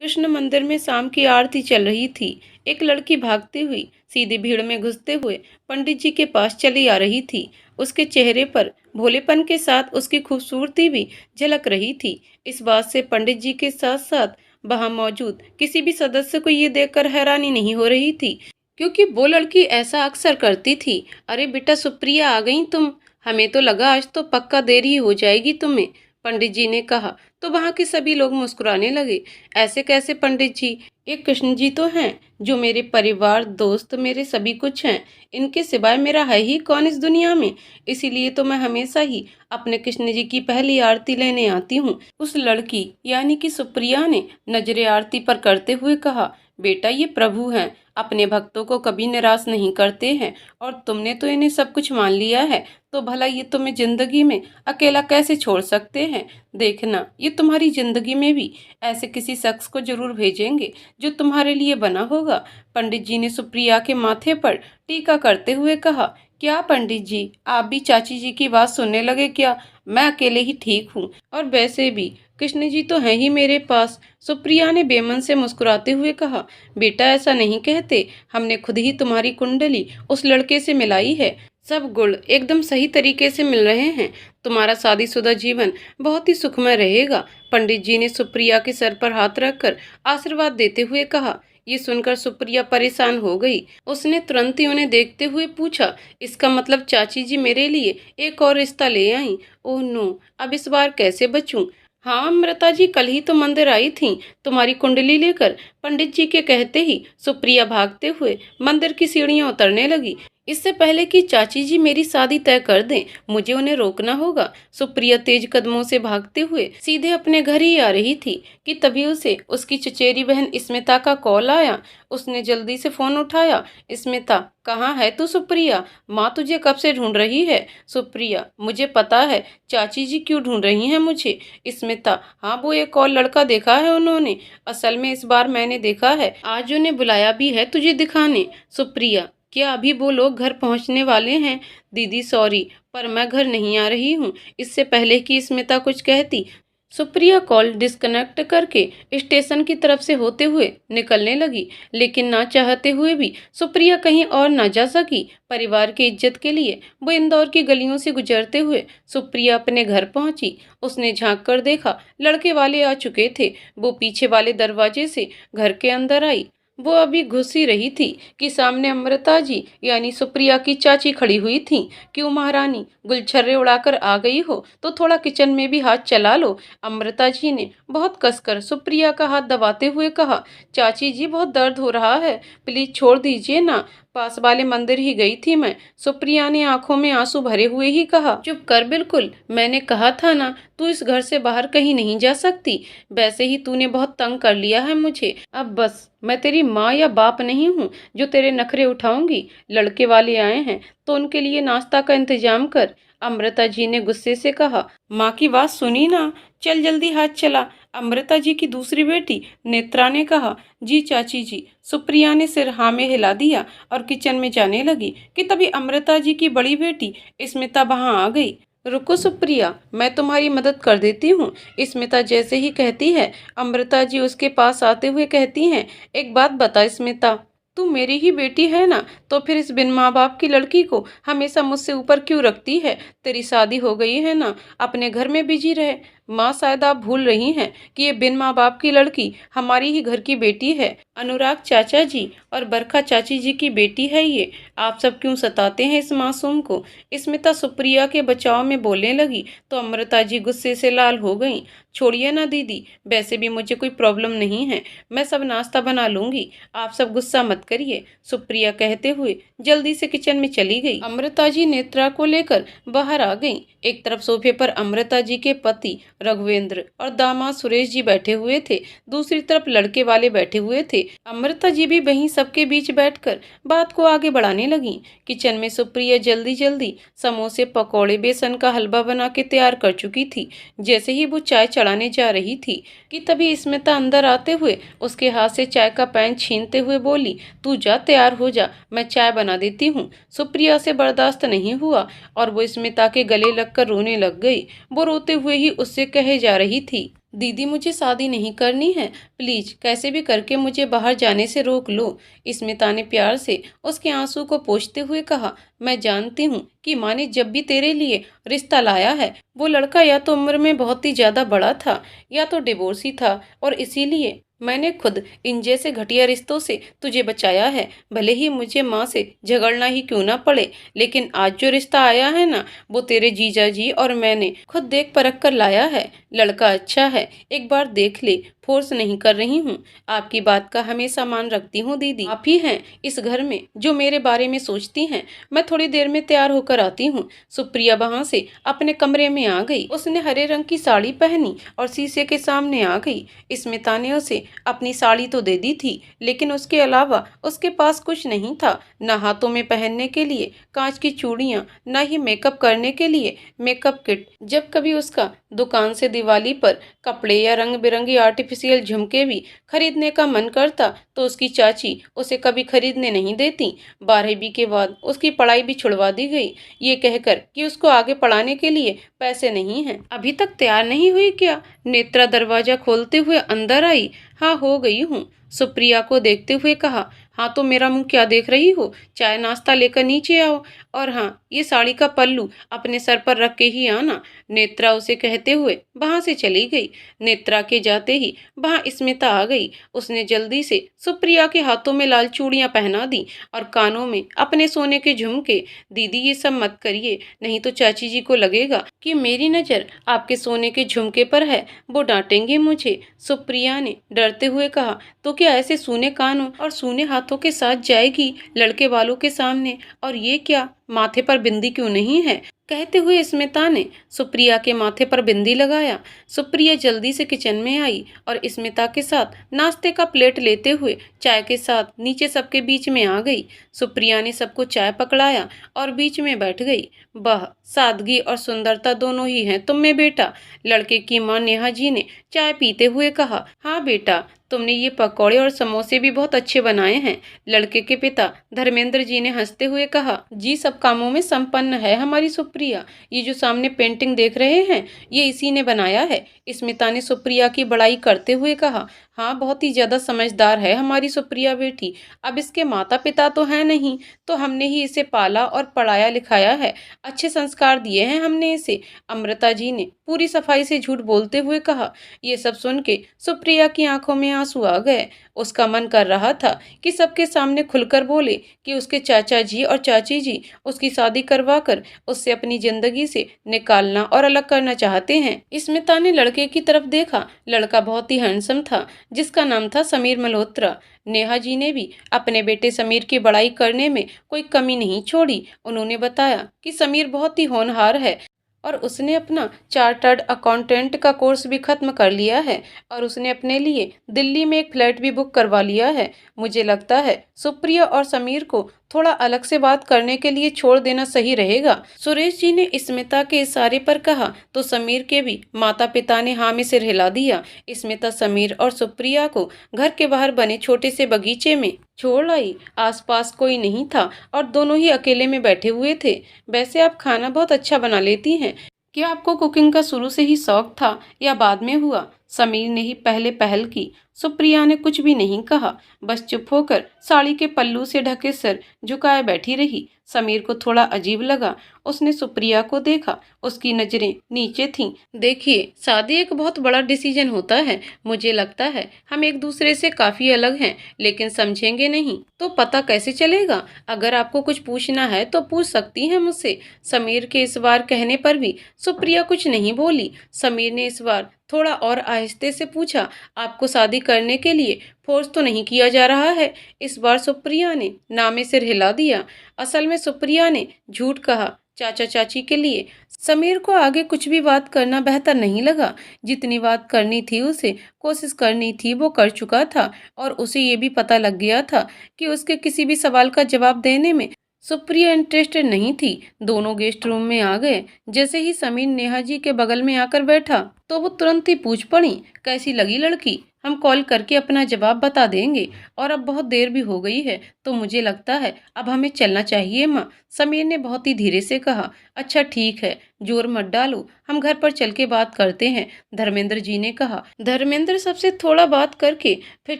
कृष्ण मंदिर में शाम की आरती चल रही थी। एक लड़की भागती हुई सीधी भीड़ में घुसते हुए पंडित जी के पास चली आ रही थी। उसके चेहरे पर भोलेपन के साथ उसकी खूबसूरती भी झलक रही थी। इस बात से पंडित जी के साथ साथ वहां मौजूद किसी भी सदस्य को ये देखकर हैरानी नहीं हो रही थी, क्योंकि वो लड़की ऐसा अक्सर करती थी। अरे बेटा सुप्रिया, आ गई तुम। हमें तो लगा आज तो पक्का देर ही हो जाएगी तुम्हें, पंडित जी ने कहा। तो वहां के सभी लोग मुस्कुराने लगे। ऐसे कैसे पंडित जी? एक कृष्ण जी तो हैं जो मेरे परिवार, दोस्त, मेरे सभी कुछ हैं। इनके सिवाय मेरा है ही कौन इस दुनिया में? इसीलिए तो मैं हमेशा ही अपने कृष्ण जी की पहली आरती लेने आती हूँ। उस लड़की यानी कि सुप्रिया ने नजरे आरती पर करते हुए कहा, बेटा ये प्रभु हैं, अपने भक्तों को कभी निराश नहीं करते हैं। और तुमने तो इन्हें सब कुछ मान लिया है, तो भला ये तुम्हें जिंदगी में अकेला कैसे छोड़ सकते हैं? देखना, ये तुम्हारी जिंदगी में भी ऐसे किसी शख्स को जरूर भेजेंगे जो तुम्हारे लिए बना होगा। पंडित जी ने सुप्रिया के माथे पर टीका करते हुए कहा, क्या पंडित जी, आप भी चाची जी की बात सुनने लगे क्या? मैं अकेले ही ठीक हूँ, और वैसे भी कृष्ण जी तो हैं ही मेरे पास। सुप्रिया ने बेमन से मुस्कुराते हुए कहा, बेटा ऐसा नहीं कहते, हमने खुद ही तुम्हारी कुंडली उस लड़के से मिलाई है। सब गुण एकदम सही तरीके से मिल रहे हैं। तुम्हारा शादीशुदा जीवन बहुत ही सुखमय रहेगा। पंडित जी ने सुप्रिया के सर पर हाथ रखकर आशीर्वाद देते हुए कहा। ये सुनकर सुप्रिया परेशान हो गई। उसने तुरंत ही उन्हें देखते हुए पूछा, इसका मतलब चाची जी मेरे लिए एक और रिश्ता ले आई? ओह नो, अब इस बार कैसे बचूं? हाँ अमृता जी, कल ही तो मंदिर आई थी तुम्हारी कुंडली लेकर। पंडित जी के कहते ही सुप्रिया भागते हुए मंदिर की सीढ़ियां उतरने लगी। इससे पहले कि चाची जी मेरी शादी तय कर दें, मुझे उन्हें रोकना होगा। सुप्रिया तेज कदमों से भागते हुए सीधे अपने घर ही आ रही थी कि तभी उसे उसकी चचेरी बहन स्मिता का कॉल आया। उसने जल्दी से फोन उठाया। स्मिता, कहाँ है तू सुप्रिया? माँ तुझे कब से ढूंढ रही है। सुप्रिया, मुझे पता है चाची जी क्यों ढूंढ रही हैं मुझे। स्मिता, हाँ वो एक और लड़का देखा है उन्होंने। असल में इस बार मैंने देखा है, आज उन्हें बुलाया भी है तुझे दिखाने। सुप्रिया, क्या अभी वो लोग घर पहुंचने वाले हैं? दीदी सॉरी, पर मैं घर नहीं आ रही हूँ। इससे पहले कि स्मिता कुछ कहती, सुप्रिया कॉल डिस्कनेक्ट करके स्टेशन की तरफ से होते हुए निकलने लगी। लेकिन ना चाहते हुए भी सुप्रिया कहीं और ना जा सकी। परिवार की इज्जत के लिए वो इंदौर की गलियों से गुजरते हुए सुप्रिया अपने घर पहुंची। उसने झांक कर देखा, लड़के वाले आ चुके थे। वो पीछे वाले दरवाजे से घर के अंदर आई। वो अभी घुस ही रही थी कि सामने अमृता जी यानी सुप्रिया की चाची खड़ी हुई थी। क्यों महारानी, गुलछर्रे उड़ाकर आ गई हो तो थोड़ा किचन में भी हाथ चला लो। अमृता जी ने बहुत कसकर सुप्रिया का हाथ दबाते हुए कहा, चाची जी बहुत दर्द हो रहा है, प्लीज छोड़ दीजिए ना। पास वाले मंदिर ही गई थी मैं। सुप्रिया ने आंखों में आंसू भरे हुए ही कहा, चुप कर बिल्कुल, मैंने कहा था ना तू इस घर से बाहर कहीं नहीं जा सकती। वैसे ही तूने बहुत तंग कर लिया है मुझे। अब बस, मैं तेरी माँ या बाप नहीं हूँ जो तेरे नखरे उठाऊंगी। लड़के वाले आए हैं तो उनके लिए नाश्ता का इंतजाम कर। अमृता जी ने गुस्से से कहा, माँ की बात सुनी ना, चल जल्दी हाथ चला। अमृता जी की दूसरी बेटी नेत्रा ने कहा, जी चाची जी। सुप्रिया ने सिर हाँ में हिला दिया और किचन में जाने लगी कि तभी अमृता जी की बड़ी बेटी स्मिता वहां आ गई। रुको सुप्रिया, मैं तुम्हारी मदद कर देती हूँ। स्मिता जैसे ही कहती है, अमृता जी उसके पास आते हुए कहती हैं, एक बात बता स्मिता, तू मेरी ही बेटी है ना, तो फिर इस बिन माँ बाप की लड़की को हमेशा मुझसे ऊपर क्यों रखती है? तेरी शादी हो गई है ना, अपने घर में बिजी रहे। माँ शायद आप भूल रही हैं कि ये बिन माँ बाप की लड़की हमारी ही घर की बेटी है। अनुराग चाचा जी और बरखा चाची जी की बेटी है ये। आप सब क्यों सताते हैं इस मासूम को? स्मिता सुप्रिया के बचाव में बोलने लगी तो अमृता जी गुस्से से लाल हो गईं। छोड़िए ना दीदी, वैसे भी मुझे कोई प्रॉब्लम नहीं है, मैं सब नाश्ता बना लूंगी, आप सब गुस्सा मत करिए। सुप्रिया कहते हुए जल्दी से किचन में चली गई। अमृता जी नेत्रा को लेकर बाहर आ गईं। एक तरफ सोफे पर अमृता जी के पति रघुवेंद्र और दामाद सुरेश जी बैठे हुए थे, दूसरी तरफ लड़के वाले बैठे हुए थे। अमृता जी भी वहीं सबके बीच बैठकर बात को आगे बढ़ाने लगी। किचन में सुप्रिया जल्दी जल्दी समोसे, पकौड़े, बेसन का हलवा बना के तैयार कर चुकी थी। जैसे ही वो चाय चढ़ाने जा रही थी कि तभी स्मिता अंदर आते हुए उसके हाथ से चाय का पैन छीनते हुए बोली, तू जा, तैयार हो जा, मैं चाय बना देती हूँ। सुप्रिया से बर्दाश्त नहीं हुआ और वो स्मिता के गले लगकर रोने लग गई। वो रोते हुए ही उससे कहे जा रही थी, दीदी मुझे शादी नहीं करनी है, प्लीज कैसे भी करके मुझे बाहर जाने से रोक लो। स्मिता ने प्यार से उसके आंसू को पोंछते हुए कहा, मैं जानती हूँ कि माँ ने जब भी तेरे लिए रिश्ता लाया है वो लड़का या तो उम्र में बहुत ही ज्यादा बड़ा था या तो डिवोर्सी था, और इसीलिए मैंने खुद इन जैसे घटिया रिश्तों से तुझे बचाया है, भले ही मुझे माँ से झगड़ना ही क्यों ना पड़े। लेकिन आज जो रिश्ता आया है ना, वो तेरे जीजा जी और मैंने खुद देख परख कर लाया है। लड़का अच्छा है, एक बार देख ले, फोर्स नहीं कर रही हूँ। आपकी बात का हमेशा मान रखती हूँ दीदी, आप ही हैं इस घर में जो मेरे बारे में सोचती हैं। मैं थोड़ी देर में तैयार होकर आती हूँ। सुप्रिया वहां से अपने कमरे में आ गई। उसने हरे रंग की साड़ी पहनी और शीशे के सामने आ गई। स्मिता ने उसे अपनी साड़ी तो दे दी थी, लेकिन उसके अलावा उसके पास कुछ नहीं था। न हाथों में पहनने के लिए कांच की चूड़ियां, न ही मेकअप करने के लिए मेकअप किट। जब कभी उसका दुकान से दिवाली पर कपड़े या रंग बिरंगी आर्टिफिशियल झुमके भी खरीदने का मन करता तो उसकी चाची उसे कभी खरीदने नहीं देती। 12वीं के बाद उसकी पढ़ाई भी छुड़वा दी गई, ये कहकर कि उसको आगे पढ़ाने के लिए पैसे नहीं हैं। अभी तक तैयार नहीं हुई क्या? नेत्रा दरवाजा खोलते हुए अंदर आई। हाँ, हो गई हूँ, सुप्रिया को देखते हुए कहा। हाँ तो मेरा मुंह क्या देख रही हो, चाय नाश्ता लेकर नीचे आओ। और हाँ, ये साड़ी का पल्लू अपने सर पर रख के ही आना। नेत्रा उसे कहते हुए वहां से चली गई। नेत्रा के जाते ही वहां स्मिता आ गई। उसने जल्दी से सुप्रिया के हाथों में लाल चूड़ियां पहना दी और कानों में अपने सोने के झुमके। दीदी ये सब मत करिए, नहीं तो चाची जी को लगेगा कि मेरी नजर आपके सोने के झुमके पर है, वो डांटेंगे मुझे। सुप्रिया ने डरते हुए कहा, तो क्या ऐसे सूने कानों और सूने हाथों के साथ जाएगी लड़के वालों के सामने? और ये क्या, माथे पर बिंदी क्यों नहीं है? कहते हुए स्मिता ने सुप्रिया के माथे पर बिंदी लगाया। सुप्रिया जल्दी से किचन में आई और स्मिता के साथ नाश्ते का प्लेट लेते हुए चाय के साथ नीचे सबके बीच में आ गई। सुप्रिया ने सबको चाय पकड़ाया और बीच में बैठ गई। वाह, सादगी और सुंदरता दोनों ही हैं तुम में बेटा, लड़के की मां नेहा जी ने चाय पीते हुए कहा। हाँ बेटा, तुमने ये पकौड़े और समोसे भी बहुत अच्छे बनाए हैं, लड़के के पिता धर्मेंद्र जी ने हंसते हुए कहा। जी, सब कामों में संपन्न है हमारी सुप्रिया। ये जो सामने पेंटिंग देख रहे हैं, ये इसी ने बनाया है, स्मिता ने सुप्रिया की बड़ाई करते हुए कहा। हाँ, बहुत ही ज्यादा समझदार है हमारी सुप्रिया बेटी। अब इसके माता पिता तो हैं नहीं, तो हमने ही इसे पाला और पढ़ाया लिखाया है, अच्छे संस्कार दिए हैं हमने इसे, अमृता जी ने पूरी सफाई से झूठ बोलते हुए कहा। ये सब सुन के सुप्रिया की आंखों में आंसू आ गए। उसका मन कर रहा था कि सबके सामने खुलकर बोले कि उसके चाचा जी और चाची जी उसकी शादी करवा कर उससे अपनी जिंदगी से निकालना और अलग करना चाहते हैं। स्मिता ने लड़के की तरफ देखा। लड़का बहुत ही हैंडसम था, जिसका नाम था समीर मल्होत्रा। नेहा जी ने भी अपने बेटे समीर की बड़ाई करने में कोई कमी नहीं छोड़ी। उन्होंने बताया कि समीर बहुत ही होनहार है और उसने अपना चार्टर्ड अकाउंटेंट का कोर्स भी खत्म कर लिया है और उसने अपने लिए दिल्ली में एक फ्लैट भी बुक करवा लिया है। मुझे लगता है सुप्रिया और समीर को थोड़ा अलग से बात करने के लिए छोड़ देना सही रहेगा, सुरेश जी ने स्मिता के इशारे पर कहा। तो समीर के भी माता पिता ने हाँ में सिर हिला दिया। स्मिता समीर और सुप्रिया को घर के बाहर बने छोटे से बगीचे में छोड़ आई। आसपास कोई नहीं था और दोनों ही अकेले में बैठे हुए थे। वैसे आप खाना बहुत अच्छा बना लेती हैं, क्या आपको कुकिंग का शुरू से ही शौक था या बाद में हुआ? समीर ने ही पहले पहल की। सुप्रिया ने कुछ भी नहीं कहा, बस चुप होकर साड़ी के पल्लू से ढके सर झुकाए बैठी रही। समीर को थोड़ा अजीब लगा। उसने सुप्रिया को देखा, उसकी नजरें नीचे थीं। देखिए, शादी एक बहुत बड़ा डिसीजन होता है। मुझे लगता है हम एक दूसरे से काफी अलग हैं, लेकिन समझेंगे नहीं तो पता कैसे चलेगा? अगर आपको कुछ पूछना है तो पूछ सकती हैं मुझसे। समीर के इस बार कहने पर भी सुप्रिया कुछ नहीं बोली। समीर ने इस बार थोड़ा और आहिस्ते से पूछा, आपको शादी करने के लिए फोर्स तो नहीं किया जा रहा है? इस बार सुप्रिया ने ना में सिर हिला दिया। असल में सुप्रिया ने झूठ कहा चाचा चाची के लिए। समीर को आगे कुछ भी बात करना बेहतर नहीं लगा। जितनी बात करनी थी उसे कोशिश करनी थी वो कर चुका था और उसे ये भी पता लग गया था कि उसके किसी भी सवाल का जवाब देने में सुप्रिया इंटरेस्टेड नहीं थी। दोनों गेस्ट रूम में आ गए। जैसे ही समीर नेहा जी के बगल में आकर बैठा तो वो तुरंत ही पूछ पड़ी, कैसी लगी लड़की? हम कॉल करके अपना जवाब बता देंगे। और अब बहुत देर भी हो गई है, तो मुझे लगता है अब हमें चलना चाहिए माँ, समीर ने बहुत ही धीरे से कहा। अच्छा ठीक है, जोर मत डालो, हम घर पर चल के बात करते हैं, धर्मेंद्र जी ने कहा। धर्मेंद्र सबसे थोड़ा बात करके फिर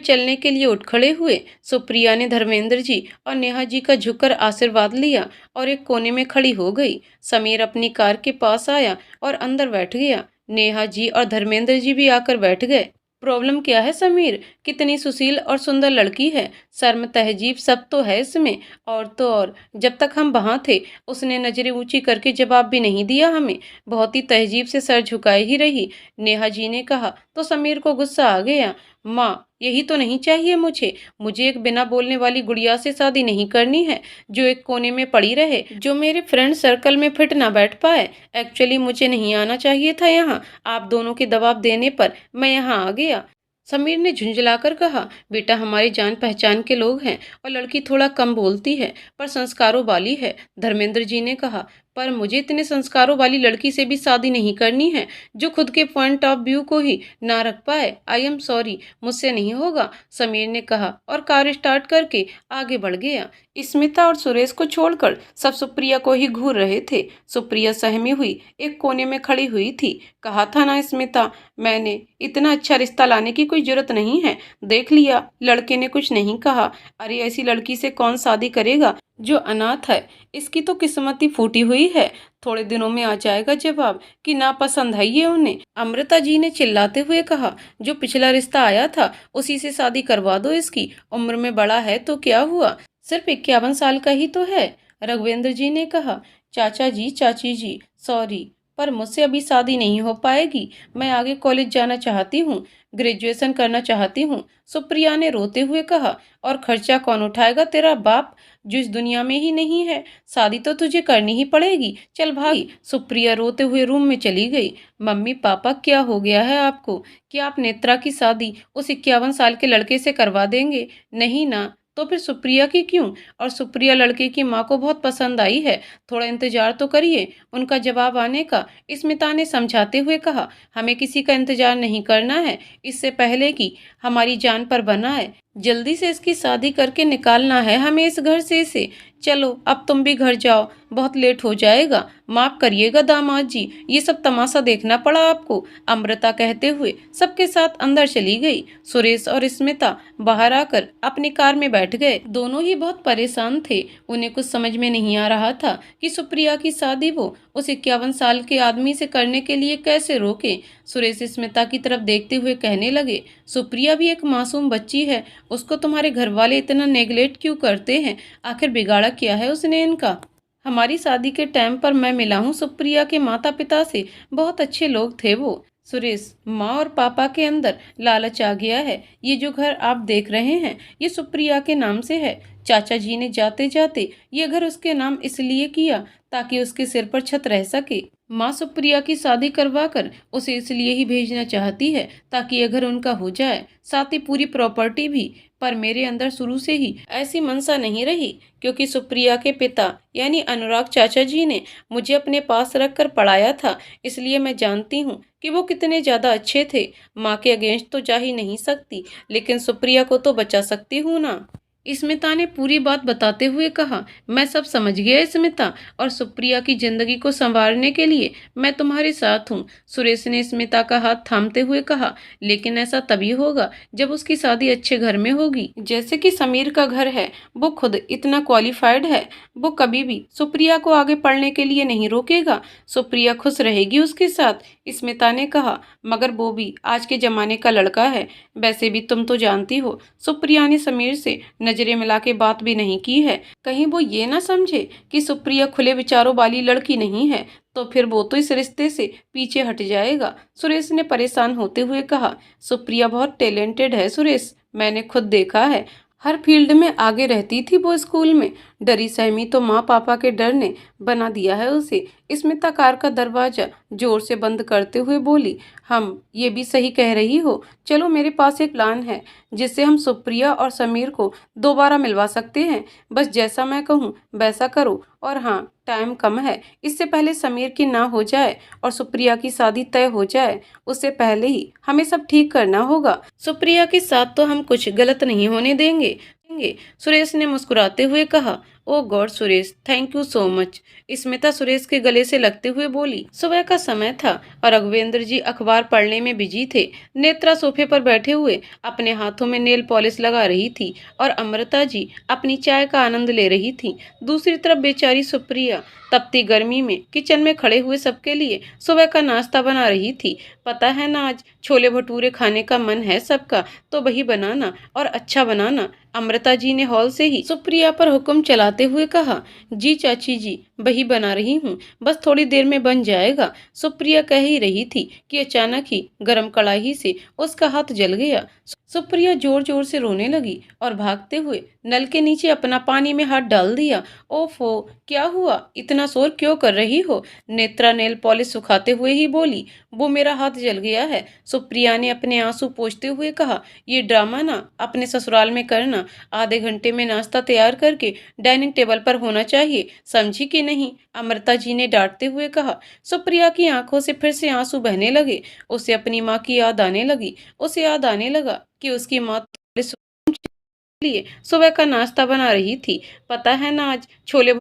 चलने के लिए उठ खड़े हुए। सुप्रिया ने धर्मेंद्र जी और नेहा जी का झुककर आशीर्वाद लिया और एक कोने में खड़ी हो गई। समीर अपनी कार के पास आया और अंदर बैठ गया। नेहा जी और धर्मेंद्र जी भी आकर बैठ गए। प्रॉब्लम क्या है समीर? कितनी सुशील और सुंदर लड़की है, शर्म तहजीब सब तो है इसमें। और तो और जब तक हम वहाँ थे उसने नजरें ऊंची करके जवाब भी नहीं दिया हमें, बहुत ही तहजीब से सर झुकाए ही रही, नेहा जी ने कहा। तो समीर को गुस्सा आ गया। माँ, यही तो नहीं चाहिए मुझे। मुझे एक बिना बोलने वाली गुड़िया से शादी नहीं करनी है, जो एक कोने में पड़ी रहे, जो मेरे फ्रेंड सर्कल में फिट ना बैठ पाए। एक्चुअली मुझे नहीं आना चाहिए था यहाँ, आप दोनों के दबाव देने पर मैं यहाँ आ गया। समीर ने झुंझलाकर कहा। बेटा, हमारी जान पहचान के लोग हैं और लड़की थोड़ा कम बोलती है पर संस्कारों वाली है, धर्मेंद्र जी ने कहा। पर मुझे इतने संस्कारों वाली लड़की से भी शादी नहीं करनी है, जो खुद के पॉइंट ऑफ व्यू को ही ना रख पाए। आई एम सॉरी, मुझसे नहीं होगा, समीर ने कहा और कार स्टार्ट करके आगे बढ़ गया। स्मिता और सुरेश को छोड़कर सब सुप्रिया को ही घूर रहे थे। सुप्रिया सहमी हुई एक कोने में खड़ी हुई थी। कहा था ना स्मिता, मैंने इतना अच्छा रिश्ता लाने की कोई जरूरत नहीं है। देख लिया, लड़के ने कुछ नहीं कहा। अरे ऐसी लड़की से कौन शादी करेगा जो अनाथ है? इसकी तो किस्मत ही फूटी हुई है। थोड़े दिनों में आ जाएगा जवाब कि नापसंद है ये उन्हें, अमृता जी ने चिल्लाते हुए कहा। जो पिछला रिश्ता आया था उसी से शादी करवा दो इसकी, उम्र में बड़ा है तो क्या हुआ, सिर्फ 51 साल का ही तो है, रघुवेंद्र जी ने कहा। चाचा जी, चाची जी, सॉरी, पर मुझसे अभी शादी नहीं हो पाएगी। मैं आगे कॉलेज जाना चाहती हूँ, ग्रेजुएशन करना चाहती हूँ, सुप्रिया ने रोते हुए कहा। और खर्चा कौन उठाएगा? तेरा बाप, जो इस दुनिया में ही नहीं है। शादी तो तुझे करनी ही पड़ेगी, चल भाई। सुप्रिया रोते हुए रूम में चली गई। मम्मी पापा, क्या हो गया है आपको? क्या आप नेत्रा की शादी उस 51 साल के लड़के से करवा देंगे? नहीं ना, तो फिर सुप्रिया की क्यों? और सुप्रिया लड़के की माँ को बहुत पसंद आई है, थोड़ा इंतजार तो करिए उनका जवाब आने का, स्मिता ने समझाते हुए कहा। हमें किसी का इंतजार नहीं करना है, इससे पहले कि हमारी जान पर बना है। जल्दी से इसकी शादी करके निकालना है हमें इस घर से इसे। चलो अब तुम भी घर जाओ, बहुत लेट हो जाएगा। माफ करिएगा दामाद जी, ये सब तमाशा देखना पड़ा आपको, अमृता कहते हुए सबके साथ अंदर चली गई। सुरेश और स्मिता बाहर आकर अपनी कार में बैठ गए। दोनों ही बहुत परेशान थे। उन्हें कुछ समझ में नहीं आ रहा था कि सुप्रिया की शादी वो उस 51 साल के आदमी से करने के लिए कैसे रोके। सुरेश स्मिता की तरफ देखते हुए कहने लगे, सुप्रिया भी एक मासूम बच्ची है, उसको तुम्हारे घर वाले इतना नेगलेक्ट क्यों करते हैं? आखिर बिगाड़ा क्या है उसने इनका? हमारी शादी के टाइम पर मैं मिला हूँ सुप्रिया के माता पिता से, बहुत अच्छे लोग थे वो। सुरेश, माँ और पापा के अंदर लालच आ गया है। ये जो घर आप देख रहे हैं ये सुप्रिया के नाम से है। चाचा जी ने जाते जाते ये घर उसके नाम इसलिए किया ताकि उसके सिर पर छत रह सके। माँ सुप्रिया की शादी करवा कर उसे इसलिए ही भेजना चाहती है ताकि ये घर उनका हो जाए, साथ ही पूरी प्रॉपर्टी भी। पर मेरे अंदर शुरू से ही ऐसी मनसा नहीं रही, क्योंकि सुप्रिया के पिता यानी अनुराग चाचा जी ने मुझे अपने पास रखकर पढ़ाया था, इसलिए मैं जानती हूँ कि वो कितने ज़्यादा अच्छे थे। माँ के अगेंस्ट तो जा ही नहीं सकती, लेकिन सुप्रिया को तो बचा सकती हूँ ना। स्मिता ने पूरी बात बताते हुए कहा। मैं सब समझ गया स्मिता, और सुप्रिया की जिंदगी को संवारने के लिए मैं तुम्हारे साथ हूँ, सुरेश ने स्मिता का हाथ थामते हुए कहा। लेकिन ऐसा तभी होगा जब उसकी शादी अच्छे घर में होगी, जैसे कि समीर का घर है। वो खुद इतना क्वालिफाइड है, वो कभी भी सुप्रिया को आगे पढ़ने के लिए नहीं रोकेगा। सुप्रिया खुश रहेगी उसके साथ, स्मिता ने कहा। मगर वो भी आज के जमाने का लड़का है। वैसे भी तुम तो जानती हो, सुप्रिया ने समीर से नजरें मिला के बात भी नहीं की है, कहीं वो ये ना समझे कि सुप्रिया खुले विचारों वाली लड़की नहीं है, तो फिर वो तो इस रिश्ते से पीछे हट जाएगा, सुरेश ने परेशान होते हुए कहा। सुप्रिया बहुत टैलेंटेड है सुरेश, मैंने खुद देखा है, हर फील्ड में आगे रहती थी वो। स्कूल में डरी सहमी तो माँ पापा के डर ने बना दिया है उसे। स्मिता कार का दरवाजा जोर से बंद करते हुए बोली, हम ये भी सही कह रही हो। चलो, मेरे पास एक प्लान है जिससे हम सुप्रिया और समीर को दोबारा मिलवा सकते हैं। बस जैसा मैं कहूँ वैसा करो। और हाँ, टाइम कम है, इससे पहले समीर की ना हो जाए और सुप्रिया की शादी तय हो जाए, उससे पहले ही हमें सब ठीक करना होगा। सुप्रिया के साथ तो हम कुछ गलत नहीं होने देंगे। सुरेश ने मुस्कुराते हुए कहा। Oh God Suresh, thank you so much. Smita Suresh के गले से लगते हुए बोली। सुबह का समय था और राघवेंद्र जी अखबार पढ़ने में बिजी थे। नेत्रा सोफे पर बैठे हुए अपने हाथों में नेल पॉलिश लगा रही थी और अमृता जी अपनी चाय का आनंद ले रही थी। दूसरी तरफ बेचारी सुप्रिया तपती गर्मी में किचन में खड़े हुए सबके लिए सुबह का नाश्ता बना रही थी। पता है ना, आज छोले भटूरे खाने का मन है सबका, तो वही बनाना और अच्छा बनाना। अमृता जी ने हॉल से ही सुप्रिया पर हुक्म चलाते हुए कहा। जी चाची जी, वही बना रही हूँ, बस थोड़ी देर में बन जाएगा। सुप्रिया कह ही रही थी कि अचानक ही गरम कढ़ाई से उसका हाथ जल गया। सुप्रिया जोर जोर से रोने लगी और भागते हुए नल के नीचे अपना पानी में हाथ डाल दिया। ओफो, क्या हुआ? इतना शोर क्यों कर रही हो? नेत्रा नेल पॉलिश सुखाते हुए ही बोली। वो मेरा हाथ जल गया है, सुप्रिया ने अपने आंसू पोंछते हुए कहा। ये ड्रामा ना अपने ससुराल में करना। आधे घंटे में नाश्ता तैयार करके डाइनिंग टेबल पर होना चाहिए, समझी कि नहीं? अमृता जी ने डांटते हुए कहा। सुप्रिया की आंखों से फिर से आंसू बहने लगे। उसे अपनी माँ की याद आने लगी। उसे याद आने लगा कि उसकी माँ तो लिए सुबह का नाश्ता बना रही थी। पता है ना, आज छोले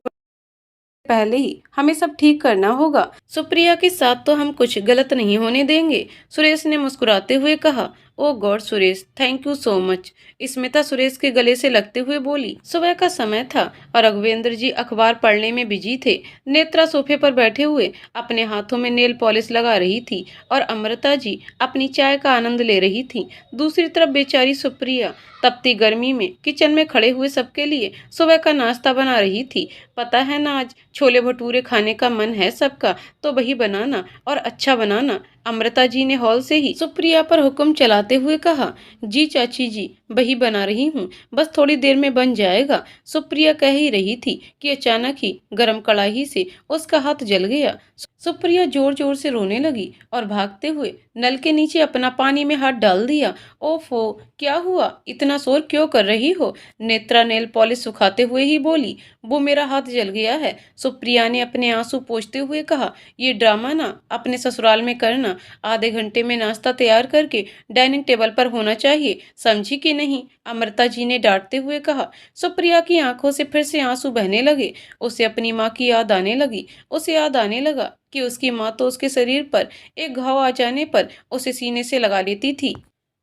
पहले ही हमें सब ठीक करना होगा। सुप्रिया के साथ तो हम कुछ गलत नहीं होने देंगे। सुरेश ने मुस्कुराते हुए कहा। Oh God Suresh, thank you so much. Smita Suresh के गले से लगते हुए बोली। सुबह का समय था और राघवेंद्र जी अखबार पढ़ने में बिजी थे। नेत्रा सोफे पर बैठे हुए अपने हाथों में नेल पॉलिश लगा रही थी और अमृता जी अपनी चाय का आनंद ले रही थी। दूसरी तरफ बेचारी सुप्रिया तपती गर्मी में किचन में खड़े हुए सबके लिए सुबह का नाश्ता बना रही थी। पता है ना, आज छोले भटूरे खाने का मन है सबका, तो वही बनाना और अच्छा बनाना। अमृता जी ने हॉल से ही सुप्रिया पर हुक्म चलाते हुए कहा। जी चाची जी, वही बना रही हूँ, बस थोड़ी देर में बन जाएगा। सुप्रिया कह ही रही थी कि अचानक ही गरम कढ़ाई से उसका हाथ जल गया। सुप्रिया जोर जोर से रोने लगी और भागते हुए नल के नीचे अपना पानी में हाथ डाल दिया। ओफो, क्या हुआ? इतना शोर क्यों कर रही हो? नेत्रा नेल पॉलिश सुखाते हुए ही बोली। वो मेरा हाथ जल गया है, सुप्रिया ने अपने आंसू पोंछते हुए कहा। ये ड्रामा ना अपने ससुराल में करना। आधे घंटे में नाश्ता तैयार करके डाइनिंग टेबल पर होना चाहिए, समझी कि नहीं? अमृता जी ने डांटते हुए कहा। सुप्रिया की आंखों से फिर से आंसू बहने लगे। उसे अपनी माँ की याद आने लगी। उसे याद आने लगा कि उसकी माँ तो उसके शरीर पर एक घाव आ जाने पर उसे सीने से लगा लेती थी।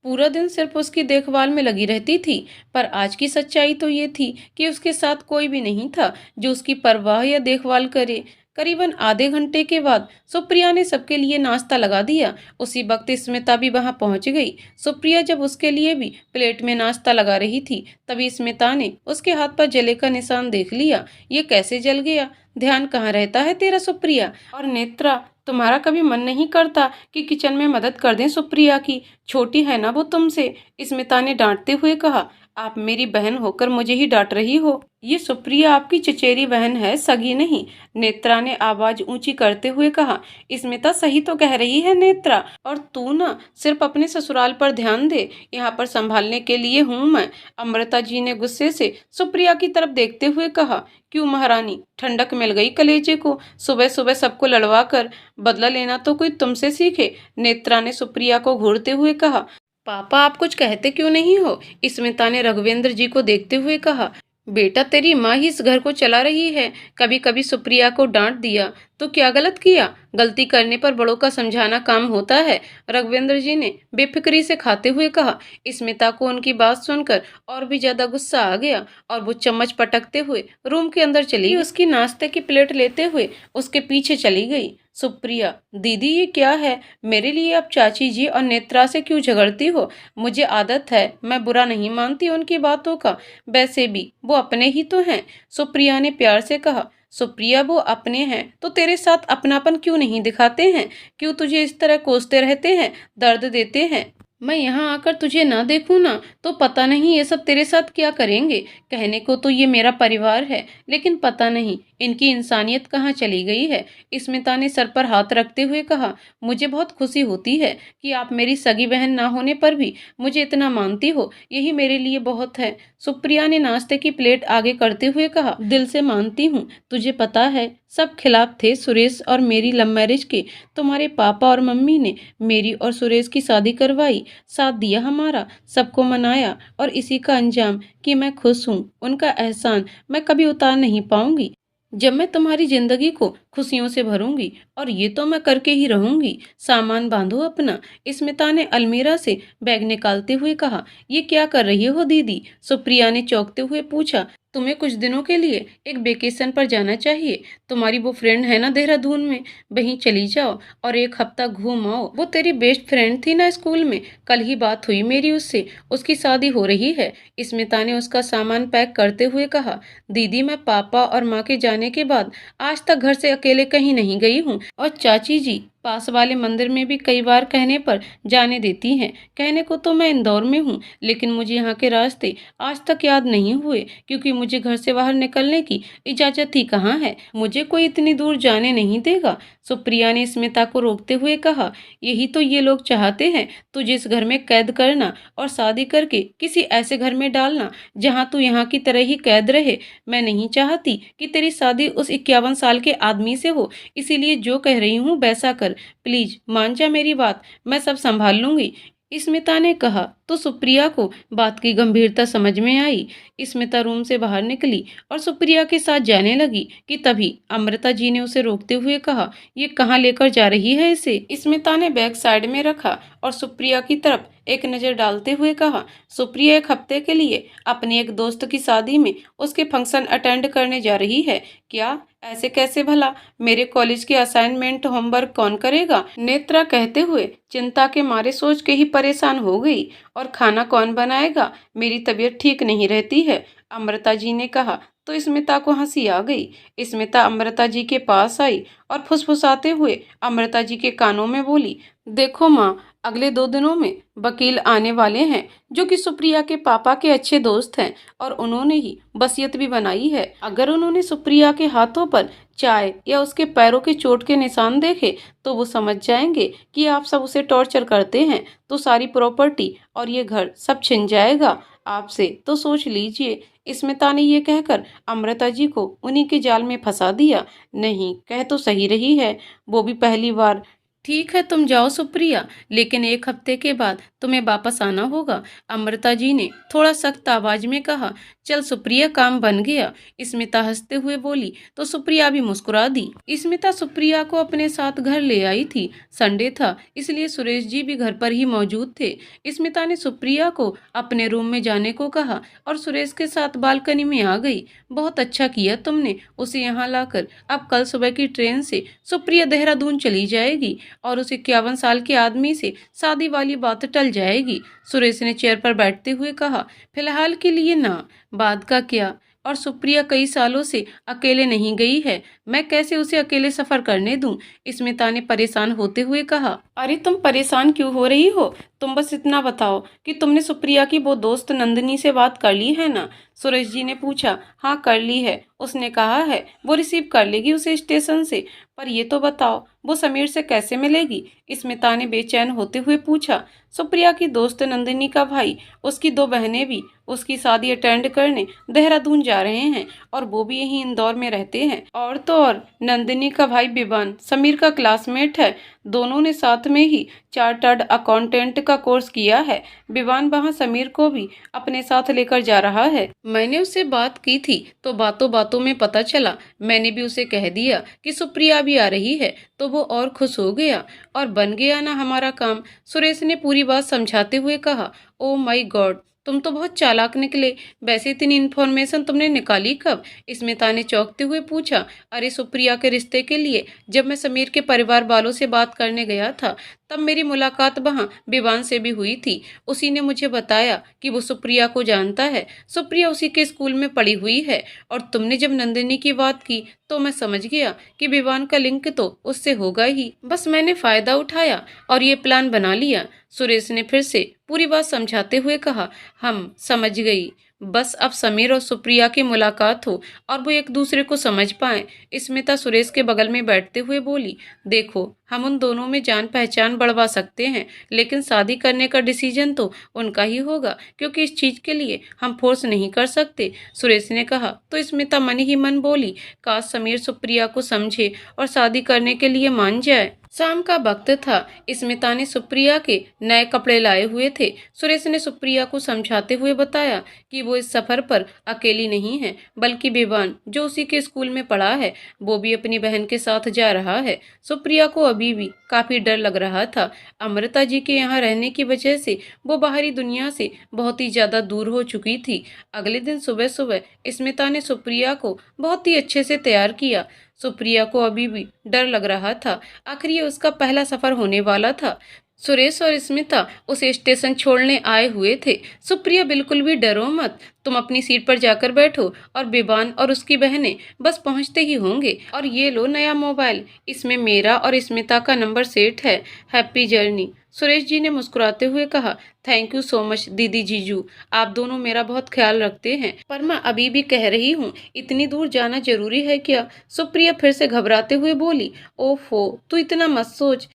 पूरा दिन सिर्फ उसकी देखभाल में लगी रहती थी। पर आज की सच्चाई तो ये थी कि उसके साथ कोई भी नहीं था जो उसकी परवाह या देखभाल करे। करीबन आधे घंटे के बाद सुप्रिया ने सबके लिए नाश्ता लगा दिया। उसी वक्त स्मिता भी वहां पहुंच गई। सुप्रिया जब उसके लिए भी प्लेट में नाश्ता लगा रही थी, तभी स्मिता ने उसके हाथ पर जले का निशान देख लिया। ये कैसे जल गया? ध्यान कहाँ रहता है तेरा सुप्रिया? और नेत्रा, तुम्हारा कभी मन नहीं करता कि किचन में मदद कर दें सुप्रिया की? छोटी है ना वो तुमसे? स्मिता ने डांटते हुए कहा। आप मेरी बहन होकर मुझे ही डांट रही हो? ये सुप्रिया आपकी चचेरी बहन है, सगी नहीं। नेत्रा ने आवाज ऊंची करते हुए कहा। स्मिता सही तो कह रही है नेत्रा, और तू ना सिर्फ अपने ससुराल पर ध्यान दे, यहाँ पर संभालने के लिए हूँ मैं। अमृता जी ने गुस्से से सुप्रिया की तरफ देखते हुए कहा। क्यों महारानी, ठंडक मिल गई कलेजे को? सुबह सुबह सबको लड़वा कर बदला लेना तो कोई तुमसे सीखे। नेत्रा ने सुप्रिया को घूरते हुए कहा। पापा, आप कुछ कहते क्यों नहीं हो? स्मिता ने राघवेंद्र जी को देखते हुए कहा। बेटा, तेरी माँ ही इस घर को चला रही है। कभी कभी सुप्रिया को डांट दिया तो क्या गलत किया? गलती करने पर बड़ों का समझाना काम होता है, राघवेंद्र जी ने बेफिक्री से खाते हुए कहा। स्मिता को उनकी बात सुनकर और भी ज्यादा गुस्सा आ गया और वो चम्मच पटकते हुए रूम के अंदर चली गई। उसकी नाश्ते की प्लेट लेते हुए उसके पीछे चली गई। सुप्रिया, दीदी ये क्या है? मेरे लिए आप चाची जी और नेत्रा से क्यों झगड़ती हो? मुझे आदत है, मैं बुरा नहीं मानती उनकी बातों का। वैसे भी वो अपने ही तो हैं। सुप्रिया ने प्यार से कहा। सुप्रिया, वो अपने हैं तो तेरे साथ अपनापन क्यों नहीं दिखाते हैं? क्यों तुझे इस तरह कोसते रहते हैं, दर्द देते हैं? मैं यहाँ आकर तुझे ना देखूँ ना, तो पता नहीं ये सब तेरे साथ क्या करेंगे। कहने को तो ये मेरा परिवार है, लेकिन पता नहीं इनकी इंसानियत कहाँ चली गई है। स्मिता ने सर पर हाथ रखते हुए कहा, मुझे बहुत खुशी होती है कि आप मेरी सगी बहन ना होने पर भी मुझे इतना मानती हो, यही मेरे लिए बहुत है। सुप्रिया ने नाश्ते की प्लेट आगे करते हुए कहा, दिल से मानती हूँ। तुझे पता है सब खिलाफ थे सुरेश और मेरी लव मैरिज के। तुम्हारे पापा और मम्मी ने मेरी और सुरेश की शादी करवाई, साथ दिया हमारा, सबको मनाया, और इसी का अंजाम कि मैं खुश हूँ, उनका एहसान मैं कभी उतार नहीं पाऊंगी। जब मैं तुम्हारी जिंदगी को खुशियों से भरूंगी, और ये तो मैं करके ही रहूंगी। सामान बांधो अपना। स्मिता ने अलमीरा से बैग निकालते हुए कहा, ये क्या कर रही हो दीदी? सुप्रिया ने चौंकते हुए पूछा। तुम्हें कुछ दिनों के लिए एक वेकेशन पर जाना चाहिए। तुम्हारी वो फ्रेंड है ना देहरादून में, वहीं चली जाओ और एक हफ्ता घूम आओ। वो तेरी बेस्ट फ्रेंड थी ना स्कूल में, कल ही बात हुई मेरी उससे, उसकी शादी हो रही है। स्मिता ने उसका सामान पैक करते हुए कहा, दीदी मैं पापा और माँ के जाने के बाद आज तक घर से अकेले कहीं नहीं गई हूँ, और चाची जी पास वाले मंदिर में भी कई बार कहने पर जाने देती हैं। कहने को तो मैं इंदौर में हूँ, लेकिन मुझे यहाँ के रास्ते आज तक याद नहीं हुए, क्योंकि मुझे घर से बाहर निकलने की इजाजत ही कहाँ है। मुझे कोई इतनी दूर जाने नहीं देगा। सुप्रिया ने स्मिता को रोकते हुए कहा, यही तो ये लोग चाहते हैं, तुझे इस घर में कैद करना और शादी करके किसी ऐसे घर में डालना जहाँ तू यहाँ की तरह ही कैद रहे। मैं नहीं चाहती कि तेरी शादी उस 51 साल के आदमी से हो, इसीलिए जो कह रही हूँ वैसा कर। प्लीज मान जा मेरी बात, मैं सब संभाल लूंगी। स्मिता ने कहा तो सुप्रिया को बात की गंभीरता समझ में आई। स्मिता रूम से बाहर निकली और सुप्रिया के साथ जाने लगी कि तभी अमृता जी ने उसे रोकते हुए कहा, ये कहाँ लेकर जा रही है इसे? स्मिता ने बैग साइड में रखा और सुप्रिया की तरफ एक नज़र डालते हुए कहा, सुप्रिया एक हफ्ते के लिए अपनी एक दोस्त की शादी में उसके फंक्शन अटेंड करने जा रही है। क्या? ऐसे कैसे भला? मेरे कॉलेज के असाइनमेंट होमवर्क कौन करेगा? नेत्रा कहते हुए चिंता के मारे सोच के ही परेशान हो गई। और खाना कौन बनाएगा? मेरी तबीयत ठीक नहीं रहती है, अमृता जी ने कहा। तो स्मिता को हंसी आ गई। स्मिता अमृता जी के पास आई और फुसफुसाते हुए अमृता जी के कानों में बोली, देखो माँ, अगले 2 दिनों में वकील आने वाले हैं, जो कि सुप्रिया के पापा के अच्छे दोस्त हैं, और उन्होंने ही वसीयत भी बनाई है। अगर उन्होंने सुप्रिया के हाथों पर चाय या उसके पैरों के चोट के निशान देखे, तो वो समझ जाएंगे कि आप सब उसे टॉर्चर करते हैं, तो सारी प्रॉपर्टी और ये घर सब छिन जाएगा आपसे। तो सोच लीजिए। स्मिता ने ये कहकर अमृता जी को उन्हीं के जाल में फंसा दिया। नहीं, कह तो सही रही है, वो भी पहली बार। ठीक है तुम जाओ सुप्रिया, लेकिन एक हफ्ते के बाद तुम्हें वापस आना होगा, अमृता जी ने थोड़ा सख्त आवाज में कहा। चल सुप्रिया, काम बन गया, स्मिता हंसते हुए बोली। तो सुप्रिया भी मुस्कुरा दी। स्मिता सुप्रिया को अपने साथ घर ले आई थी। संडे था, इसलिए सुरेश जी भी घर पर ही मौजूद थे। स्मिता ने सुप्रिया को अपने रूम में जाने को कहा और सुरेश के साथ बालकनी में आ गई। बहुत अच्छा किया तुमने उसे यहाँ लाकर। अब कल सुबह की ट्रेन से सुप्रिया देहरादून चली जाएगी और उस 51 साल के आदमी से शादी वाली बात टल जाएगी। सुरेश ने चेयर पर बैठते हुए कहा, फिलहाल के लिए ना, बाद का क्या? और सुप्रिया कई सालों से अकेले नहीं गई है, मैं कैसे उसे अकेले सफर करने दूं? स्मिता ने परेशान होते हुए कहा। अरे तुम परेशान क्यों हो रही हो? तुम बस इतना बताओ कि तुमने सुप्रिया की वो दोस्त नंदिनी से बात कर ली है ना? सुरेश जी ने पूछा। हाँ कर ली है, उसने कहा है वो रिसीव कर लेगी उसे स्टेशन से। पर ये तो बताओ वो समीर से कैसे मिलेगी? स्मिता ने बेचैन होते हुए पूछा। सुप्रिया की दोस्त नंदिनी का भाई, उसकी 2 बहनें भी उसकी शादी अटेंड करने देहरादून जा रहे हैं, और वो भी यहीं इंदौर में रहते हैं। और तो और नंदिनी का भाई विवान समीर का क्लासमेट है। दोनों ने साथ में ही चार्टर्ड अकाउंटेंट का कोर्स किया है। विवान वहाँ समीर को भी अपने साथ लेकर जा रहा है। मैंने उससे बात की थी तो बातों बातों में पता चला, मैंने भी उसे कह दिया कि सुप्रिया भी आ रही है, तो वो और खुश हो गया, और बन गया ना हमारा काम। सुरेश ने पूरी बात समझाते हुए कहा। ओ माय गॉड, तुम तो बहुत चालाक निकले। वैसे इतनी इन्फॉर्मेशन तुमने निकाली कब? स्मिता ने चौंकते हुए पूछा। अरे सुप्रिया के रिश्ते के लिए जब मैं समीर के परिवार वालों से बात करने गया था, तब मेरी मुलाकात वहाँ विवान से भी हुई थी। उसी ने मुझे बताया कि वो सुप्रिया को जानता है। सुप्रिया उसी के स्कूल में पढ़ी हुई है। और तुमने जब नंदिनी की बात की तो मैं समझ गया कि विवान का लिंक तो उससे होगा ही। बस मैंने फायदा उठाया और ये प्लान बना लिया। सुरेश ने फिर से पूरी बात समझाते हुए कहा। हम समझ गई। बस अब समीर और सुप्रिया की मुलाकात हो और वो एक दूसरे को समझ पाएं। स्मिता सुरेश के बगल में बैठते हुए बोली। देखो, हम उन दोनों में जान पहचान बढ़वा सकते हैं, लेकिन शादी करने का डिसीजन तो उनका ही होगा, क्योंकि इस चीज के लिए हम फोर्स नहीं कर सकते। सुरेश ने कहा। तो स्मिता मन ही मन बोली, काश समीर सुप्रिया को समझे और शादी करने के लिए मान जाए। शाम का वक्त था। स्मिता ने सुप्रिया के नए कपड़े लाए हुए थे। सुरेश ने सुप्रिया को समझाते हुए बताया कि वो इस सफर पर अकेली नहीं है, बल्कि विवान, जो उसी के स्कूल में पढ़ा है, वो भी अपनी बहन के साथ जा रहा है। सुप्रिया को अभी भी काफी डर लग रहा था। अमृता जी के यहाँ रहने की वजह से वो बाहरी दुनिया से बहुत ही ज्यादा दूर हो चुकी थी। अगले दिन सुबह सुबह स्मिता ने सुप्रिया को बहुत ही अच्छे से तैयार किया। सुप्रिया को अभी भी डर लग रहा था। आखिर ये उसका पहला सफर होने वाला था। सुरेश और स्मिता उसे स्टेशन छोड़ने आए हुए थे। सुप्रिया, बिल्कुल भी डरो मत, तुम अपनी सीट पर जाकर बैठो और विवान और उसकी बहनें बस पहुंचते ही होंगे। और ये लो नया मोबाइल, इसमें मेरा और स्मिता का नंबर सेट है। Happy journey. सुरेश जी ने मुस्कुराते हुए कहा। थैंक यू सो मच दीदी जीजू, आप दोनों मेरा बहुत ख्याल रखते हैं। पर मैं अभी भी कह रही हूँ, इतनी दूर जाना जरूरी है क्या? सुप्रिया फिर से घबराते हुए बोली। ओफो, तू इतना मत सोच।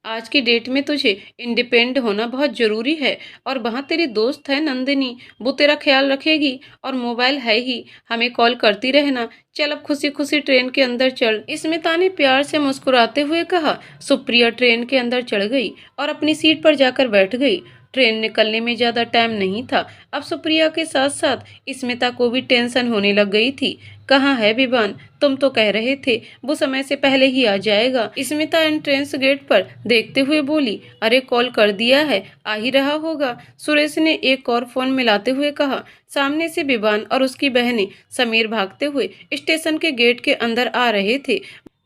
आज की डेट में तुझे इंडिपेंडेंट होना बहुत जरूरी है। और वहाँ तेरी दोस्त है नंदिनी, वो तेरा ख्याल रखेगी। और मोबाइल है ही, हमें कॉल करती रहना। चल अब खुशी खुशी ट्रेन के अंदर चल। स्मिता ने प्यार से मुस्कुराते हुए कहा। सुप्रिया ट्रेन के अंदर चढ़ गई और अपनी सीट पर जाकर बैठ गई। ट्रेन निकलने में ज्यादा टाइम नहीं था। अब सुप्रिया के साथ साथ स्मिता को भी टेंशन होने लग गई थी। कहाँ है विवान? तुम तो कह रहे थे वो समय से पहले ही आ जाएगा। स्मिता एंट्रेंस गेट पर देखते हुए बोली। अरे कॉल कर दिया है, आ ही रहा होगा। सुरेश ने एक और फोन मिलाते हुए कहा। सामने से विवान और उसकी बहनें समीर भागते हुए स्टेशन के गेट के अंदर आ रहे थे।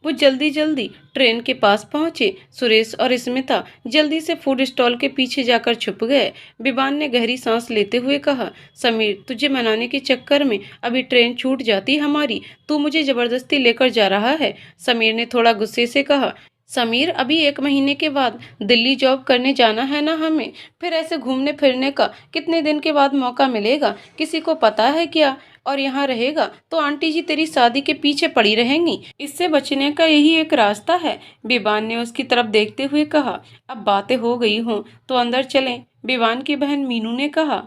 वो जल्दी जल्दी ट्रेन के पास पहुंचे। सुरेश और स्मिता जल्दी से फूड स्टॉल के पीछे जाकर छुप गए। विवान ने गहरी सांस लेते हुए कहा। समीर, तुझे मनाने के चक्कर में अभी ट्रेन छूट जाती हमारी। तू मुझे जबरदस्ती लेकर जा रहा है। समीर ने थोड़ा गुस्से से कहा। समीर, अभी 1 महीने के बाद दिल्ली जॉब करने जाना है ना हमें। फिर ऐसे घूमने फिरने का कितने दिन के बाद मौका मिलेगा, किसी को पता है क्या? और यहाँ रहेगा तो आंटी जी तेरी शादी के पीछे पड़ी रहेंगी। इससे बचने का यही एक रास्ता है। विवान ने उसकी तरफ देखते हुए कहा। अब बातें हो गई हों तो अंदर चलें, विवान की बहन मीनू ने कहा।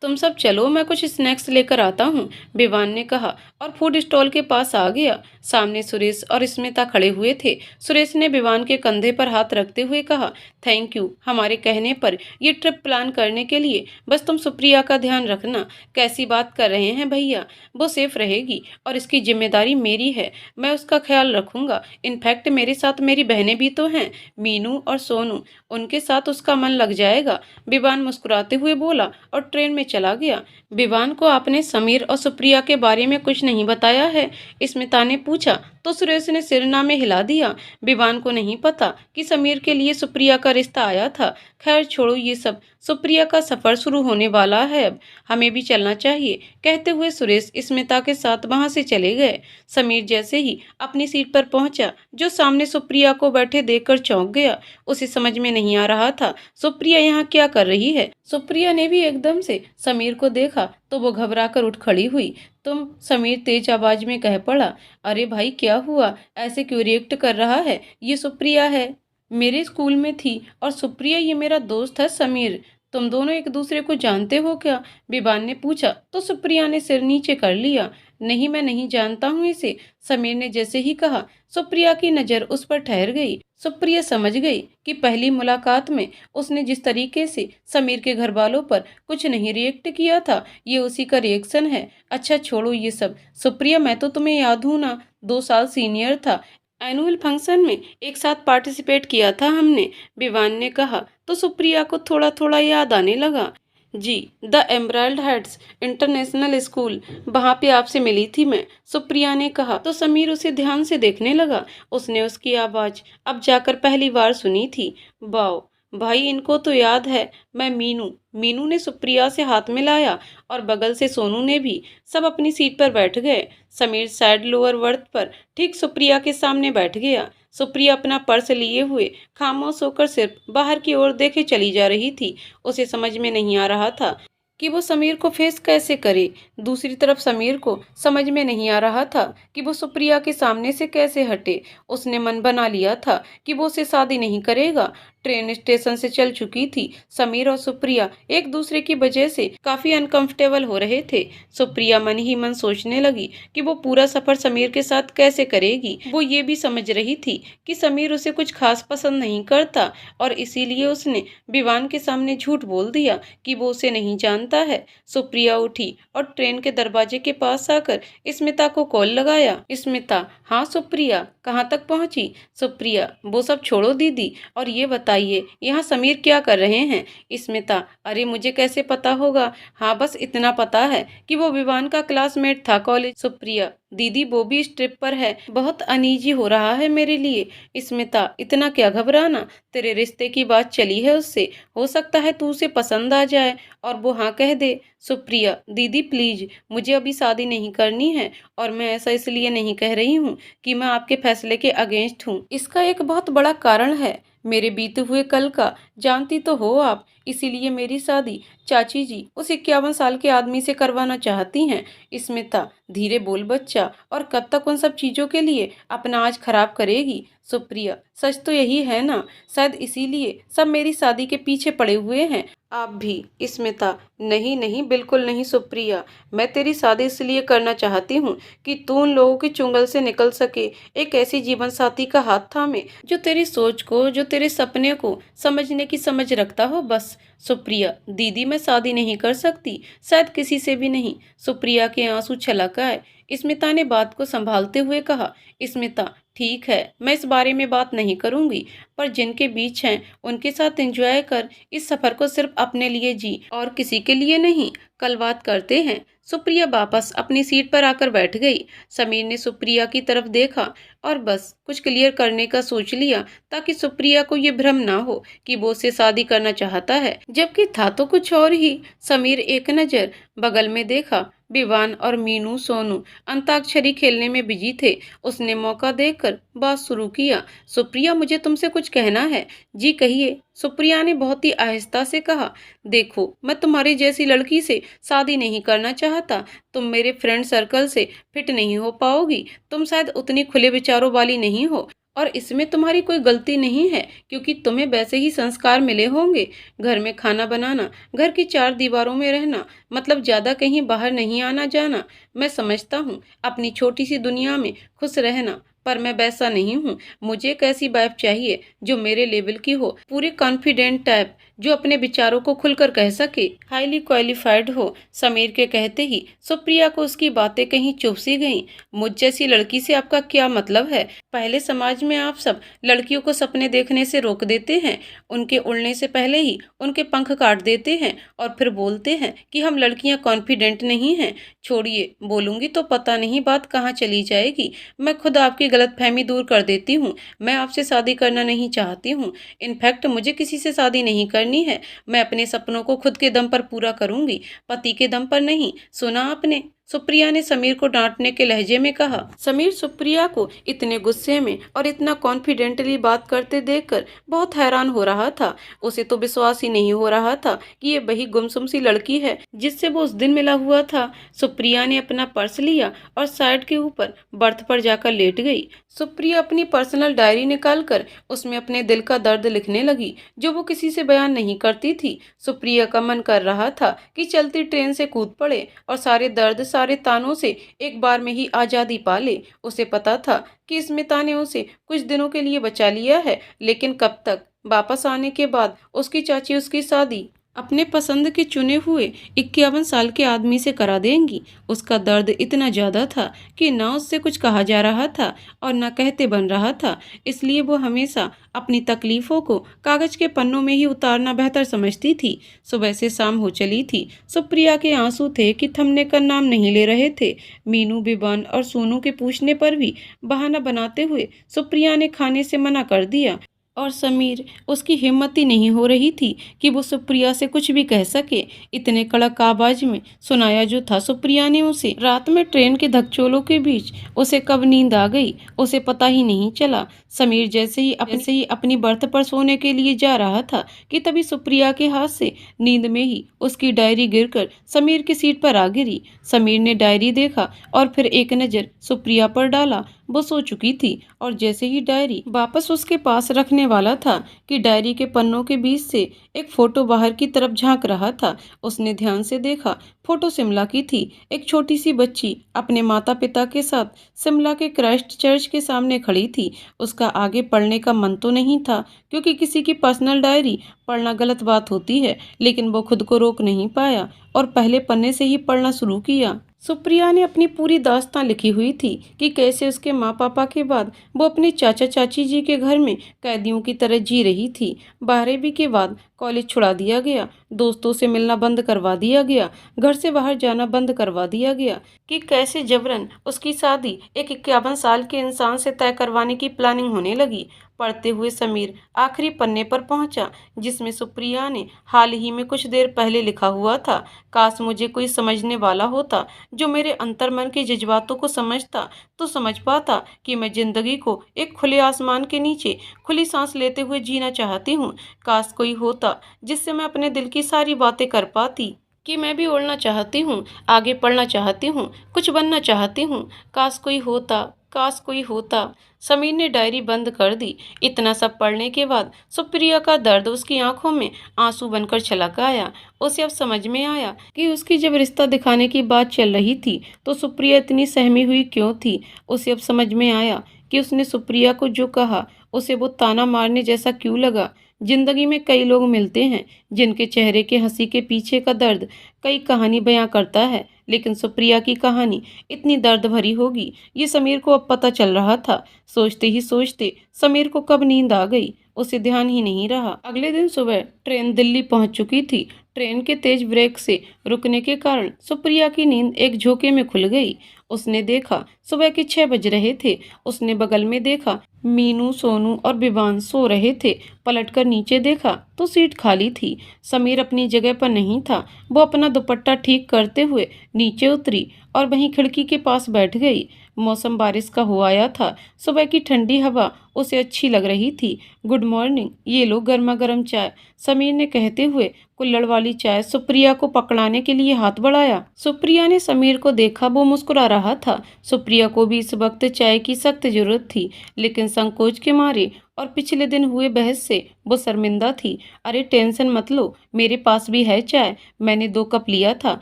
तुम सब चलो, मैं कुछ स्नैक्स लेकर आता हूँ, विवान ने कहा और फूड स्टॉल के पास आ गया। सामने सुरेश और स्मिता खड़े हुए थे। सुरेश ने विवान के कंधे पर हाथ रखते हुए कहा। थैंक यू हमारे कहने पर ये ट्रिप प्लान करने के लिए। बस तुम सुप्रिया का ध्यान रखना। कैसी बात कर रहे हैं भैया, वो सेफ रहेगी और इसकी जिम्मेदारी मेरी है। मैं उसका ख्याल रखूंगा। इनफैक्ट मेरे साथ मेरी बहनें भी तो हैं, मीनू और सोनू, उनके साथ उसका मन लग जाएगा। विवान मुस्कुराते हुए बोला और ट्रेन में चला गया। विवान को आपने समीर और सुप्रिया के बारे में कुछ नहीं बताया है? स्मिता ने पूछा तो सुरेश ने सिरना में हिला दिया। विवान को नहीं पता कि समीर के लिए सुप्रिया का रिश्ता आया था। खैर छोड़ो ये सब, सुप्रिया का सफर शुरू होने वाला है, अब हमें भी चलना चाहिए। कहते हुए सुरेश स्मिता के साथ वहां से चले गए। समीर जैसे ही अपनी सीट पर पहुंचा, जो सामने सुप्रिया को बैठे देखकर चौंक गया। उसे समझ में नहीं आ रहा था सुप्रिया यहाँ क्या कर रही है। सुप्रिया ने भी एकदम से समीर को देखा तो वो घबरा कर उठ खड़ी हुई। तुम? समीर तेज आवाज में कह पड़ा। अरे भाई क्या हुआ, ऐसे क्यों रिएक्ट कर रहा है? ये सुप्रिया है, मेरे स्कूल में थी। और सुप्रिया ये मेरा दोस्त है समीर। तुम दोनों एक दूसरे को जानते हो क्या? विवान ने पूछा तो सुप्रिया ने सिर नीचे कर लिया। नहीं, मैं नहीं जानता हूँ इसे, समीर ने जैसे ही कहा। सुप्रिया की नजर उस पर ठहर गई। सुप्रिया समझ गई कि पहली मुलाकात में उसने जिस तरीके से समीर के घर वालों पर कुछ नहीं रिएक्ट किया था, ये उसी का रिएक्शन है। अच्छा छोड़ो ये सब। सुप्रिया, मैं तो तुम्हें याद हूँ ना, 2 साल सीनियर था। एनुअल फंक्शन में एक साथ पार्टिसिपेट किया था हमने, विवान ने कहा तो सुप्रिया को थोड़ा थोड़ा याद आने लगा। जी, the Emerald Heads International School, वहाँ पे आपसे मिली थी मैं, सुप्रिया ने कहा तो समीर उसे ध्यान से देखने लगा। उसने उसकी आवाज़ अब जाकर पहली बार सुनी थी। वाओ! भाई इनको तो याद है, मैं मीनू। मीनू ने सुप्रिया से हाथ मिलाया और बगल से सोनू ने भी। सब अपनी सीट पर बैठ गए। समीर साइड लोअर बर्थ पर ठीक सुप्रिया के सामने बैठ गया। सुप्रिया अपना पर्स लिए हुए खामोश होकर सिर्फ बाहर की ओर देखे चली जा रही थी। उसे समझ में नहीं आ रहा था कि वो समीर को फेस कैसे करे। दूसरी तरफ समीर को समझ में नहीं आ रहा था कि वो सुप्रिया के सामने से कैसे हटे। उसने मन बना लिया था कि वो उसे शादी नहीं करेगा। ट्रेन स्टेशन से चल चुकी थी। समीर और सुप्रिया एक दूसरे की वजह से काफी अनकंफर्टेबल हो रहे थे। सुप्रिया मन ही मन सोचने लगी कि वो पूरा सफर समीर के साथ कैसे करेगी। वो ये भी समझ रही थी कि समीर उसे कुछ खास पसंद नहीं करता और इसीलिए उसने विवान के सामने झूठ बोल दिया कि वो उसे नहीं जानता है। सुप्रिया उठी और ट्रेन के दरवाजे के पास आकर स्मिता को कॉल लगाया। स्मिता, हाँ सुप्रिया, कहाँ तक पहुंची? सुप्रिया, वो सब छोड़ो दीदी, और ये बताइए यहाँ समीर क्या कर रहे हैं? स्मिता, अरे मुझे कैसे पता होगा, हाँ बस इतना पता है कि वो विवान का क्लासमेट था कॉलेज। सुप्रिया, दीदी वो भी इस ट्रिप पर है, बहुत अनईजी हो रहा है मेरे लिए। स्मिता, इतना क्या घबराना, तेरे रिश्ते की बात चली है उससे, हो सकता है तू उसे पसंद आ जाए और वो हाँ कह दे। सुप्रिया, दीदी प्लीज, मुझे अभी शादी नहीं करनी है, और मैं ऐसा इसलिए नहीं कह रही हूँ कि मैं आपके फैसले के अगेंस्ट हूँ। इसका एक बहुत बड़ा कारण है, मेरे बीते हुए कल का जानती तो हो आप, इसीलिए मेरी शादी चाची जी उस 51 साल के आदमी से करवाना चाहती हैं। स्मिता, धीरे बोल बच्चा, और कब तक उन सब चीजों के लिए अपना आज खराब करेगी? सुप्रिया, सच तो यही है ना, शायद इसीलिए सब मेरी शादी के पीछे पड़े हुए हैं, आप भी। स्मिता, नहीं नहीं बिल्कुल नहीं सुप्रिया, मैं तेरी शादी इसलिए करना चाहती हूँ कि तू उन लोगों के चुंगल से निकल सके, एक ऐसी जीवन साथी का हाथ थामे जो तेरी सोच को, जो तेरे सपने को समझने की समझ रखता हो, बस। सुप्रिया, दीदी मैं शादी नहीं कर सकती, शायद किसी से भी नहीं। सुप्रिया के आंसू छलक आए। स्मिता ने बात को संभालते हुए कहा, स्मिता ठीक है, मैं इस बारे में बात नहीं करूंगी, पर जिनके बीच हैं उनके साथ एंजॉय कर, इस सफर को सिर्फ अपने लिए जी और किसी के लिए नहीं। कल बात करते हैं। सुप्रिया वापस अपनी सीट पर आकर बैठ गई। समीर ने सुप्रिया की तरफ देखा और बस कुछ क्लियर करने का सोच लिया ताकि सुप्रिया को ये भ्रम ना हो कि वो उससे शादी करना चाहता है, जबकि था तो कुछ और ही। समीर एक नजर बगल में देखा। विवान और मीनू सोनू अंताक्षरी खेलने में बिजी थे। उसने मौका देखकर बात शुरू किया, सुप्रिया मुझे तुमसे कुछ कहना है। जी कहिए, सुप्रिया ने बहुत ही आहिस्ता से कहा। देखो, मैं तुम्हारी जैसी लड़की से शादी नहीं करना चाहता, तुम मेरे फ्रेंड सर्कल से फिट नहीं हो पाओगी, तुम शायद उतनी खुले विचारों वाली नहीं हो, और इसमें तुम्हारी कोई गलती नहीं है क्योंकि तुम्हें वैसे ही संस्कार मिले होंगे। घर में खाना बनाना, घर की चार दीवारों में रहना, मतलब ज्यादा कहीं बाहर नहीं आना जाना। मैं समझता हूँ अपनी छोटी सी दुनिया में खुश रहना, पर मैं वैसा नहीं हूँ। मुझे एक ऐसी वाइफ चाहिए जो मेरे लेवल की हो, पूरी कॉन्फिडेंट टाइप, जो अपने विचारों को खुलकर कह सके, हाईली क्वालिफाइड हो। समीर के कहते ही सुप्रिया को उसकी बातें कहीं चुभ सी गईं। मुझ जैसी लड़की से आपका क्या मतलब है? पहले समाज में आप सब लड़कियों को सपने देखने से रोक देते हैं, उनके उड़ने से पहले ही उनके पंख काट देते हैं और फिर बोलते हैं कि हम लड़कियां कॉन्फिडेंट नहीं हैं। छोड़िए, बोलूंगी तो पता नहीं बात कहाँ चली जाएगी। मैं खुद आपकी गलतफहमी दूर कर देती हूँ। मैं आपसे शादी करना नहीं चाहती हूँ। इनफैक्ट मुझे किसी से शादी नहीं करनी है। मैं अपने सपनों को खुद के दम पर पूरा करूंगी, पति के दम पर नहीं। सुना आपने? सुप्रिया ने समीर को डांटने के लहजे में कहा। समीर सुप्रिया को इतने गुस्से में और इतना कॉन्फिडेंटली बात करते देखकर बहुत हैरान हो रहा था। उसे तो विश्वास ही नहीं हो रहा था कि ये वही गुमसुम सी लड़की है जिससे वो उस दिन मिला हुआ था। सुप्रिया ने अपना पर्स लिया और साइड के ऊपर बर्थ पर जाकर लेट गई। सुप्रिया अपनी पर्सनल डायरी निकालकर उसमें अपने दिल का दर्द लिखने लगी, जो वो किसी से बयान नहीं करती थी। सुप्रिया का मन कर रहा था कि चलती ट्रेन से कूद पड़े और सारे दर्द, सारे तानों से एक बार में ही आजादी पा ले। उसे पता था कि स्मिता ने उसे कुछ दिनों के लिए बचा लिया है, लेकिन कब तक? वापस आने के बाद उसकी चाची उसकी शादी अपने पसंद के चुने हुए 51 साल के आदमी से करा देंगी। उसका दर्द इतना ज्यादा था कि ना उससे कुछ कहा जा रहा था और ना कहते बन रहा था। इसलिए वो हमेशा अपनी तकलीफों को कागज के पन्नों में ही उतारना बेहतर समझती थी। सुबह से शाम हो चली थी। सुप्रिया के आंसू थे कि थमने का नाम नहीं ले रहे थे। मीनू, बिबान और सोनू के पूछने पर भी बहाना बनाते हुए सुप्रिया ने खाने से मना कर दिया। और समीर, उसकी हिम्मत ही नहीं हो रही थी कि वो सुप्रिया से कुछ भी कह सके। इतने कड़क आवाज में सुनाया जो था सुप्रिया ने उसे। रात में ट्रेन के धकचोलों के बीच उसे कब नींद आ गई उसे पता ही नहीं चला। समीर जैसे ही अपनी बर्थ पर सोने के लिए जा रहा था कि तभी सुप्रिया के हाथ से नींद में ही उसकी डायरी गिरकर समीर की सीट पर आ गिरी। समीर ने डायरी देखा और फिर एक नज़र सुप्रिया पर डाला। वो सो चुकी थी और जैसे ही डायरी वापस उसके पास रखने वाला था कि डायरी के पन्नों के बीच से एक फोटो बाहर की तरफ झांक रहा था। उसने ध्यान से देखा। फोटो शिमला की थी। एक छोटी सी बच्ची अपने माता पिता के साथ शिमला के क्राइस्ट चर्च के सामने खड़ी थी। उसका आगे पढ़ने का मन तो नहीं था, क्योंकि किसी की पर्सनल डायरी पढ़ना गलत बात होती है, लेकिन वो खुद को रोक नहीं पाया और पहले पन्ने से ही पढ़ना शुरू किया। सुप्रिया ने अपनी पूरी दास्तां लिखी हुई थी कि कैसे उसके माँ पापा के बाद वो अपने चाचा चाची जी के घर में कैदियों की तरह जी रही थी। 12वीं के बाद कॉलेज छुड़ा दिया गया, दोस्तों से मिलना बंद करवा दिया गया, घर से बाहर जाना बंद करवा दिया गया कि कैसे जबरन उसकी शादी एक 51 साल के इंसान से तय करवाने की प्लानिंग होने लगी। पढ़ते हुए समीर आखिरी पन्ने पर पहुंचा, जिसमें सुप्रिया ने हाल ही में कुछ देर पहले लिखा हुआ था। काश मुझे कोई समझने वाला होता, जो मेरे अंतर्मन के जज्बातों को समझता, तो समझ पाता कि मैं जिंदगी को एक खुले आसमान के नीचे खुली सांस लेते हुए जीना चाहती हूँ। काश कोई होता जिससे मैं अपने दिल की सारी बातें कर पाती, कि मैं भी उड़ना चाहती हूँ, आगे पढ़ना चाहती हूँ, कुछ बनना चाहती हूँ। काश कोई होता, काश कोई होता। समीर ने डायरी बंद कर दी। इतना सब पढ़ने के बाद सुप्रिया का दर्द उसकी आंखों में आंसू बनकर छलक आया। उसे अब समझ में आया कि उसकी जब रिश्ता दिखाने की बात चल रही थी तो सुप्रिया इतनी सहमी हुई क्यों थी। उसे अब समझ में आया कि उसने सुप्रिया को जो कहा उसे वो ताना मारने जैसा क्यों लगा। जिंदगी में कई लोग मिलते हैं जिनके चेहरे के हंसी के पीछे का दर्द कई कहानी बयां करता है, लेकिन सुप्रिया की कहानी इतनी दर्द भरी होगी ये समीर को अब पता चल रहा था। सोचते ही सोचते समीर को कब नींद आ गई उसे ध्यान ही नहीं रहा। अगले दिन सुबह ट्रेन दिल्ली पहुंच चुकी थी। ट्रेन के तेज ब्रेक से रुकने के कारण सुप्रिया की नींद एक झोंके में खुल गई। उसने देखा सुबह के 6 बज रहे थे। उसने बगल में देखा मीनू, सोनू और विवान सो रहे थे। पलटकर नीचे देखा तो सीट खाली थी। समीर अपनी जगह पर नहीं था। वो अपना दुपट्टा ठीक करते हुए नीचे उतरी और वहीं खिड़की के पास बैठ गई। मौसम बारिश का हो आया था। सुबह की ठंडी हवा उसे अच्छी लग रही थी। गुड मॉर्निंग, ये लो गर्मा गर्म चाय, समीर ने कहते हुए कुल्हड़ वाली चाय सुप्रिया को पकड़ाने के लिए हाथ बढ़ाया। सुप्रिया ने समीर को देखा, वो मुस्कुरा रहा था। सुप्रिया को भी इस वक्त चाय की सख्त जरूरत थी, लेकिन संकोच के मारे और पिछले दिन हुए बहस से वो शर्मिंदा थी। अरे टेंशन मत लो, मेरे पास भी है चाय, मैंने 2 कप लिया था।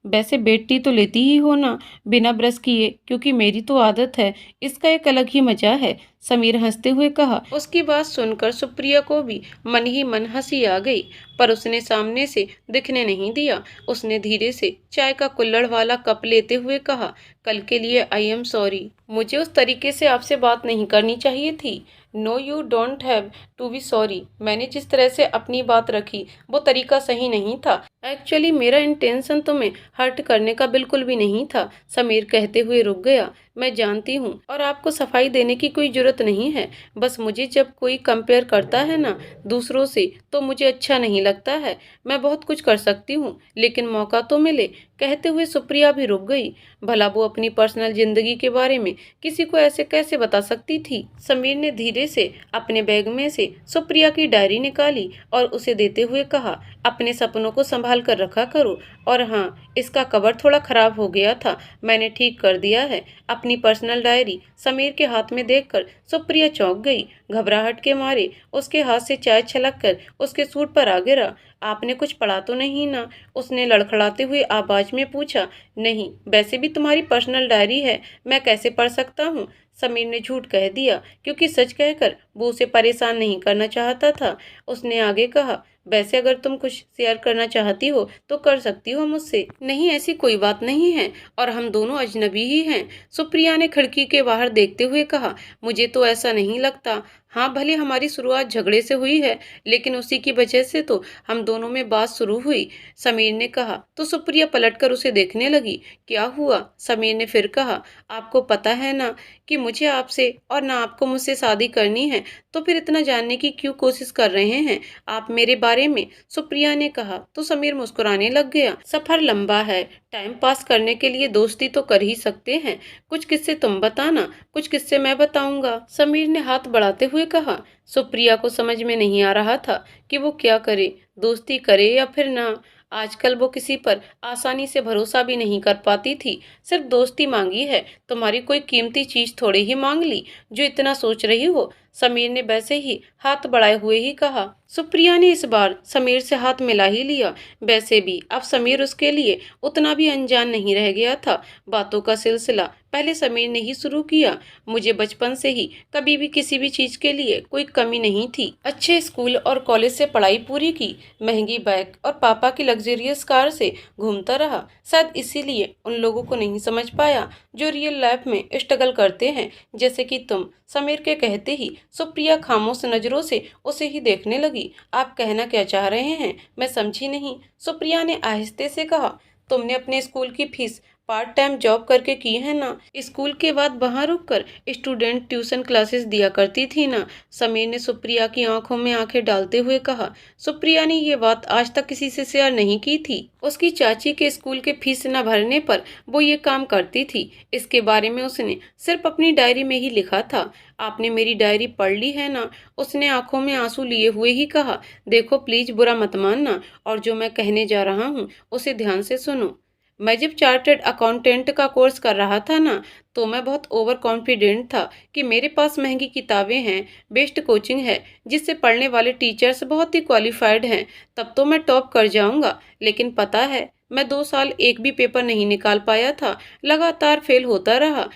वैसे बेड टी तो लेती ही हो ना बिना ब्रश किए, क्योंकि मेरी तो आदत है, इसका एक अलग ही मजा है, समीर हंसते हुए कहा। उसकी बात सुनकर सुप्रिया को भी मन ही मन हंसी आ गई, पर उसने सामने से दिखने नहीं दिया। उसने धीरे से चाय का कुल्हड़ वाला कप लेते हुए कहा, कल के लिए आई एम सॉरी, मुझे उस तरीके से आपसे बात नहीं करनी चाहिए थी। No you don't have to be sorry, मैंने जिस तरह से अपनी बात रखी वो तरीका सही नहीं था। एक्चुअली मेरा इंटेंशन तुम्हें हर्ट करने का बिल्कुल भी नहीं था। समीर कहते हुए रुक गया। मैं जानती हूँ और आपको सफाई देने की कोई जरूरत नहीं है, बस मुझे जब कोई कंपेयर करता है ना दूसरों से तो मुझे अच्छा नहीं लगता है। मैं बहुत कुछ कर सकती हूँ, लेकिन मौका तो मिले। कहते हुए सुप्रिया भी रुक गई। भला वो अपनी पर्सनल जिंदगी के बारे में किसी को ऐसे कैसे बता सकती थी। समीर ने धीरे से अपने बैग में से सुप्रिया की डायरी निकाली और उसे देते हुए कहा, अपने सपनों को संभाल कर रखा करो। और हाँ, इसका कवर थोड़ा खराब हो गया था, मैंने ठीक कर दिया है। अपनी पर्सनल डायरी समीर के हाथ में देखकर सुप्रिया चौंक गई। घबराहट के मारे उसके हाथ से चाय छलक कर उसके सूट पर आ गिरा। आपने कुछ पढ़ा तो नहीं ना? उसने लड़खड़ाते हुए आवाज में पूछा। नहीं, वैसे भी तुम्हारी पर्सनल डायरी है, मैं कैसे पढ़ सकता हूँ? समीर ने झूठ कह दिया क्योंकि सच कहकर वो उसे परेशान नहीं करना चाहता था। उसने आगे कहा, वैसे अगर तुम कुछ शेयर करना चाहती हो तो कर सकती हो मुझसे। नहीं, ऐसी कोई बात नहीं है और हम दोनों अजनबी ही हैं। सुप्रिया ने खिड़की के बाहर देखते हुए कहा, मुझे तो ऐसा नहीं लगता। हाँ, भले हमारी शुरुआत झगड़े से हुई है, लेकिन उसी की वजह से तो हम दोनों में बात शुरू हुई, समीर ने कहा। तो सुप्रिया पलटकर उसे देखने लगी। क्या हुआ? समीर ने फिर कहा, आपको पता है ना कि मुझे आपसे और ना आपको मुझसे शादी करनी है, तो फिर इतना जानने की क्यों कोशिश कर रहे हैं आप मेरे बारे में? सुप्रिया ने कहा। तो समीर मुस्कुराने लग गया। सफर लंबा है, टाइम पास करने के लिए दोस्ती तो कर ही सकते हैं। कुछ किस्से तुम बताना, कुछ किस्से मैं बताऊंगा, समीर ने हाथ बढ़ाते हुए कहा। सुप्रिया को समझ में नहीं आ रहा था कि वो क्या करे, दोस्ती करे या फिर ना। आजकल वो किसी पर आसानी से भरोसा भी नहीं कर पाती थी। सिर्फ दोस्ती मांगी है, तुम्हारी कोई कीमती चीज थोड़ी ही मांग ली जो इतना सोच रही हो, समीर ने वैसे ही हाथ बढ़ाए हुए ही कहा। सुप्रिया ने इस बार समीर से हाथ मिला ही लिया। वैसे भी अब समीर उसके लिए उतना भी अनजान नहीं रह गया था। बातों का सिलसिला पहले समीर ने ही शुरू किया। मुझे बचपन से ही कभी भी किसी भी चीज के लिए कोई कमी नहीं थी। अच्छे स्कूल और कॉलेज से पढ़ाई पूरी की, महंगी बाइक और पापा की लग्जरियस कार से घूमता रहा। शायद इसीलिए उन लोगों को नहीं समझ पाया जो रियल लाइफ में स्ट्रगल करते हैं, जैसे कि तुम, समीर के कहते ही सुप्रिया खामोश नजरों से उसे ही देखने लगी। आप कहना क्या चाह रहे हैं, मैं समझी नहीं, सुप्रिया ने आहिस्ते से कहा। तुमने अपने स्कूल की फीस पार्ट टाइम जॉब करके की है ना? स्कूल के बाद वहां रुककर स्टूडेंट ट्यूशन क्लासेस दिया करती थी ना? समीर ने सुप्रिया की आंखों में आंखें डालते हुए कहा। सुप्रिया ने ये बात आज तक किसी से शेयर नहीं की थी। उसकी चाची के स्कूल के फीस न भरने पर वो ये काम करती थी। इसके बारे में उसने सिर्फ अपनी डायरी में ही लिखा था। आपने मेरी डायरी पढ़ ली है ना? उसने आंखों में आंसू लिए हुए ही कहा। देखो प्लीज बुरा मत मानना, और जो मैं कहने जा रहा हूँ उसे ध्यान से सुनो। मैं जब चार्टर्ड अकाउंटेंट का कोर्स कर रहा था ना, तो मैं बहुत ओवर कॉन्फिडेंट था कि मेरे पास महंगी किताबें हैं, बेस्ट कोचिंग है, जिससे पढ़ने वाले टीचर्स बहुत ही क्वालिफाइड हैं, तब तो मैं टॉप कर जाऊंगा। लेकिन पता है, मैं 2 साल एक भी पेपर नहीं निकाल पाया था, लगातार फेल होता रहा।